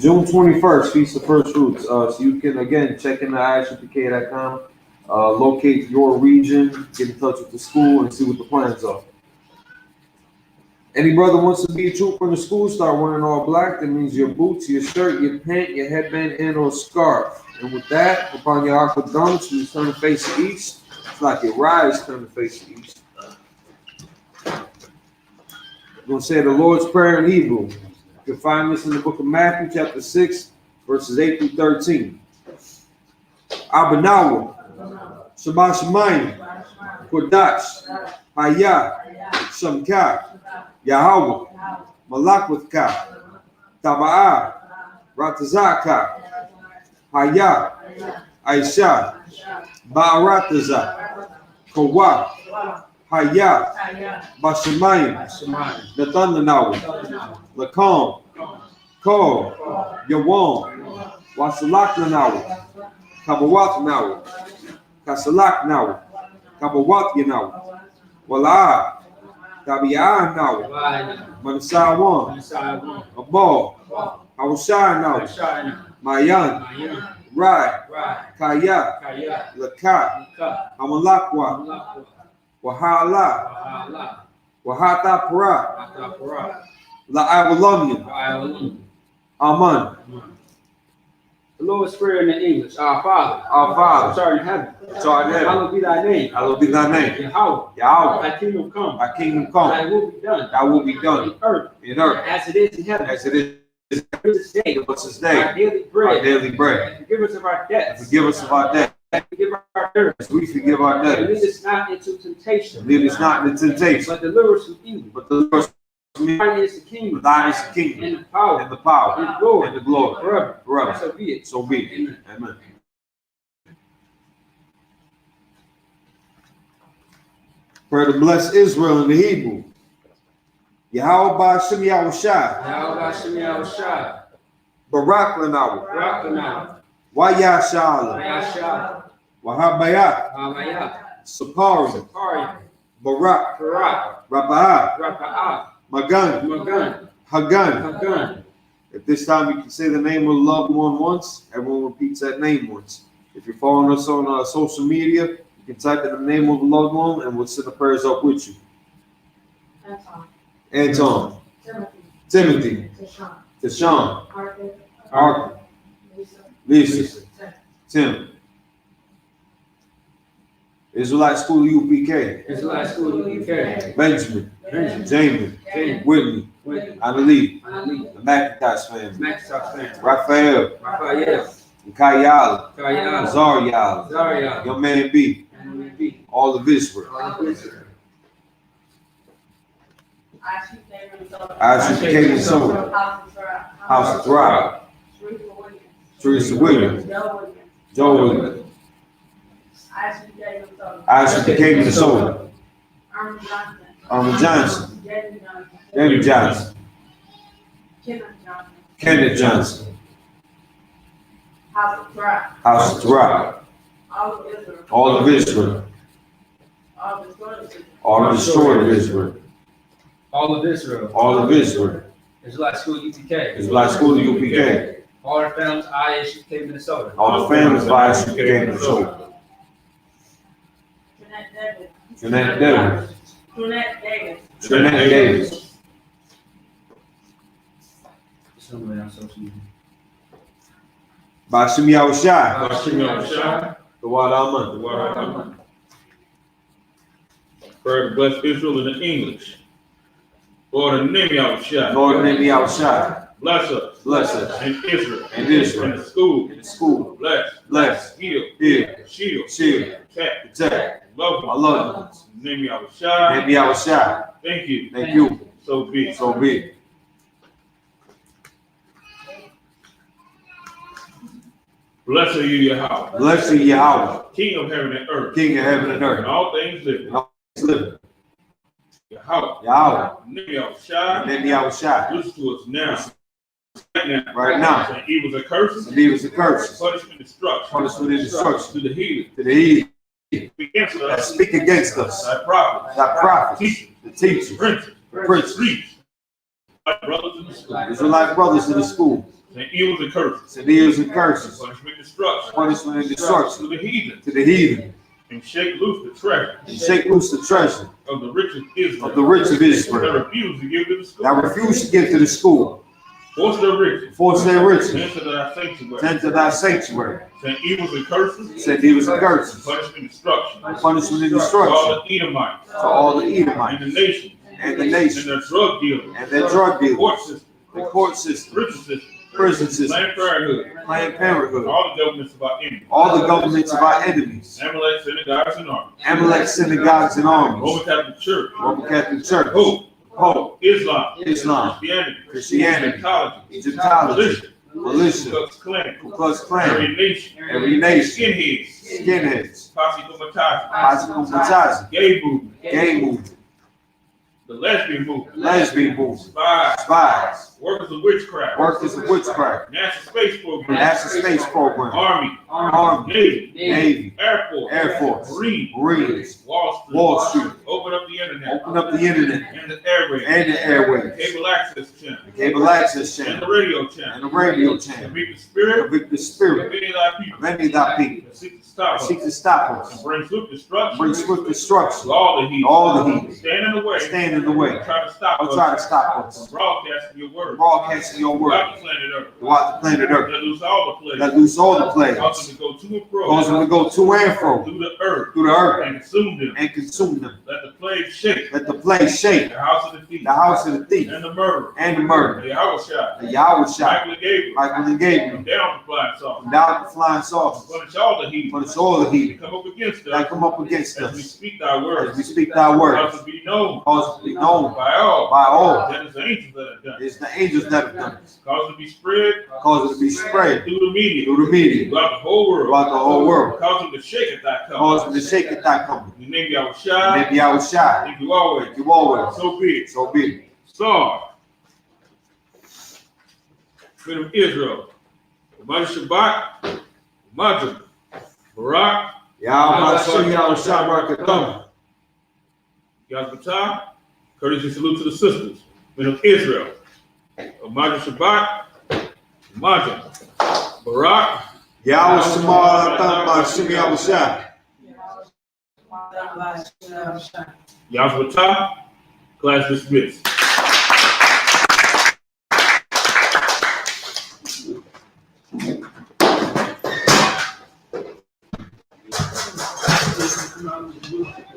June 21st, Feast of First Fruits. So you can again check in the I.S.U.P.K.com, locate your region, get in touch with the school, and see what the plans are. Any brother wants to be a trooper in the school, start wearing all black. That means your boots, your shirt, your pant, your headband, and or scarf. And with that, upon your aqua dunks, you turn to face the east. It's like your rise, turn to face the east. We're going to say the Lord's Prayer in Hebrew. You can find this in the book of Matthew, chapter 6, verses 8 through 13. Abanawa, Shabbat Shemayim, Kodash, Shamka, Yahweh, Malakwithka, Taba'ah, Ratazaka, Haya, Aisha, Ba'arataza, Kawa, Haya, Bashamayim, Nathanawi, Lakam, Ko, Yawam, Wasalaknanawi, Kabawatnawi, Kasalaknawi, Kabawatyanawi, Wala, Tabi'ah now, Manasawan, Abal, Hawashai now, Mayan, Rai, Kaya, Laka, Amalakwa, Wahala, Wahata Para, La'avalamian, Aman. The Lord's Prayer in English. Our Father, Father, which art in heaven, hallowed be thy name. Hallowed be thy name. Yahweh, thy kingdom come. Thy kingdom come. Thy will be done. Thy will be done. In earth. As it is in heaven. As it is This day. Give us this day. Our daily bread. Our daily bread. And forgive us of our debts. Forgive us of our debts. And forgive our debts. As we forgive our And lead debtors. us not into temptation. Lead us not into temptation. But deliver us from evil. But deliver us from evil. Thine is the kingdom. Thine is the kingdom. And the power. And the power. And the glory. And the glory. Forever. Forever. So be it. So be it. Amen. Amen. Pray to bless Israel in the Hebrew. Yahweh Ba'ashem Yahushai. Yahweh Hashem Yahushai. Barak Lanawa. Rakana. Wayah Shalom. Yasha. Wahabayah. Amaya. Sapari. Sakari. Barak. Barak. Raba'ah. Raka'ah. Magan. Magan. Hagan. Hagan. At this time, you can say the name of the loved one once. Everyone repeats that name once. If you're following us on social media, you can type in the name of the loved one and we'll send the prayers up with you. Anton. Timothy. Tashawn. Arthur. Lisa. Tim. Israelite School U.P.K. Israelite School U.P.K. Benjamin, Benjamin, Jamin, James, Whitney, Whitney, Annalie, Annalie, the McIntosh family, Maxwell family, Raphael, Raphael, Kayala, Kayala, Zariel, Zaria, your man B, and B. all of Israel. All of Israel. I.S.U.P.K. Minnesota, House of Thrive, Teresa Williams, Joe Williams, I.S.U.P.K. Minnesota, Armin Johnson, Debbie Johnson, Kenneth Johnson, House of Thrive. House of Thrive, All of Israel. all of Israel, All of Israel. all of destroyed of Israel, All of Israel. all of Israel, Israelite School U.P.K. Israelite School U.P.K. All our families, I.S.U.P.K. Minnesota. all the families of I.S.U.P.K. Minnesota, Jeanette Davis. Jeanette Davis, Jeanette Davis. Jeanette Davis, Somewhere on social media. Bashim Yahushua, The the Wad Alman, water. Prayer to bless Israel in the English. Lord, in the name of Yahushua. Lord, name Yahushua, Bless us. bless us, And Israel. and Israel, In the school. in the school, Bless. bless, Heal. heal, Shield. shield, Protect. protect, Love. our loved ones. In the name of Yahushua. Name Yahushua, Thank you. thank you, So be it. so be it. Blessed are you, Yahweh. Blessed be Yahweh, King of heaven and earth. King of heaven and And earth, all things living. and all things living. Yahweh. Yahweh, In the name of Yahushua. name Yahushua, Listen to us now. Right now. right now, Saying evils and curses. and leave us a curse, Punishment and destruction. punishment and destruction To the heathen. to the heathen Against that us. speak against us, Thy prophets. thy prophets, Teachers. the teachers, Princes. the princes, Priests. Thy brothers in the school. Israelite brothers in the school, And evils and curses. and evils and curses, Punishment and destruction. punishment and destruction To the heathen. to the heathen, And shake loose the treasure and shake loose the treasure of the rich of Israel. of the rich of That Israel, refuse to give to the school. that refuse to give to the school, Force their riches. force their riches, Enter thy sanctuary. enter thy sanctuary, Send evils and curses. send evils and curses, Punishment and destruction. punishment and To destruction all the Edomites. to all the And Edomites the nation. and the And nation their drug dealers. and their drug dealers, Court system. the court system, Prison system. prison system, Planned Parenthood. Planned Parenthood, All the governments of our enemies. all the governments of our enemies, Amalek, synagogues, and armies. Amalek synagogues and armies, Roman Catholic Church. Roman Catholic Church, Hope. Pope, Islam. Islam, Christianity. Christianity, Egyptology. Egyptology, Militia. militia, Klux Klan. Ku Klux Klan, Every nation. every nation, Skinheads. skinheads, Posse Comitatus. Pazikumatazi, Gay movement. gay movement, The lesbian movement. lesbian movement, Spies. spies, Workers of witchcraft. workers of witchcraft, NASA space program. NASA space program, Army. army, Navy. Navy, Air Force. Air Force, Marine. Marines, Wall Street. Wall Street, Open up the internet. open up the internet And the airwaves. and the airwaves, Cable access channel. the cable access And the channel, radio channel. and the radio To channel, meet the spirit convict the of spirit any of thy people. of any of thy people, That seek to stop us. seek to stop And us, bring swift destruction. bring swift destruction To all the heathen. all the heathen, Stand in the way. stand in the way, Try to stop or us. try to stop us, From broadcasting your word. broadcasting your word Throughout the planet Earth. throughout the planet Earth, Let loose all the plagues. let loose all the Cause plagues, them to go to and fro. cause them to go to and fro Through the earth. through the earth And consume them. and consume them. Let the plague shake. Let the plague shake The house of the thief. the house of the thief And the murderer. and the murderer, The Yahushua. the Yahushua, Michael and Gabriel. Michael and Gabriel, Come down to flying saucers. down the flying saucers, Punish all the heathen. punish all the That heathen come up against that us. come up against As we us, speak thy as we words. speak thy Cause words, to be known cause it to be known by all. by all. That is the angels that have done it. It's the angels that have done it, Cause it to be spread cause it to be spread through the media. through the media Throughout the whole world. throughout the whole world, Cause them to shake at thy cause coming. them to shake at thy coming. In the name of And Yahushua. then Yahushua, Thank you always. thank you always, So be it. so be it. Star. Men of Israel. Mother Shabbat. Mother. Barak. Yahweh Hashem, Yahushua Barakatam. Yazbatah. Courtesy salute to the sisters. Men of Israel. Mother Shabbat. Mother. Barak. Yahweh Shema Atam Hashem Yahushua. Yazbatah. Class dismissed. you.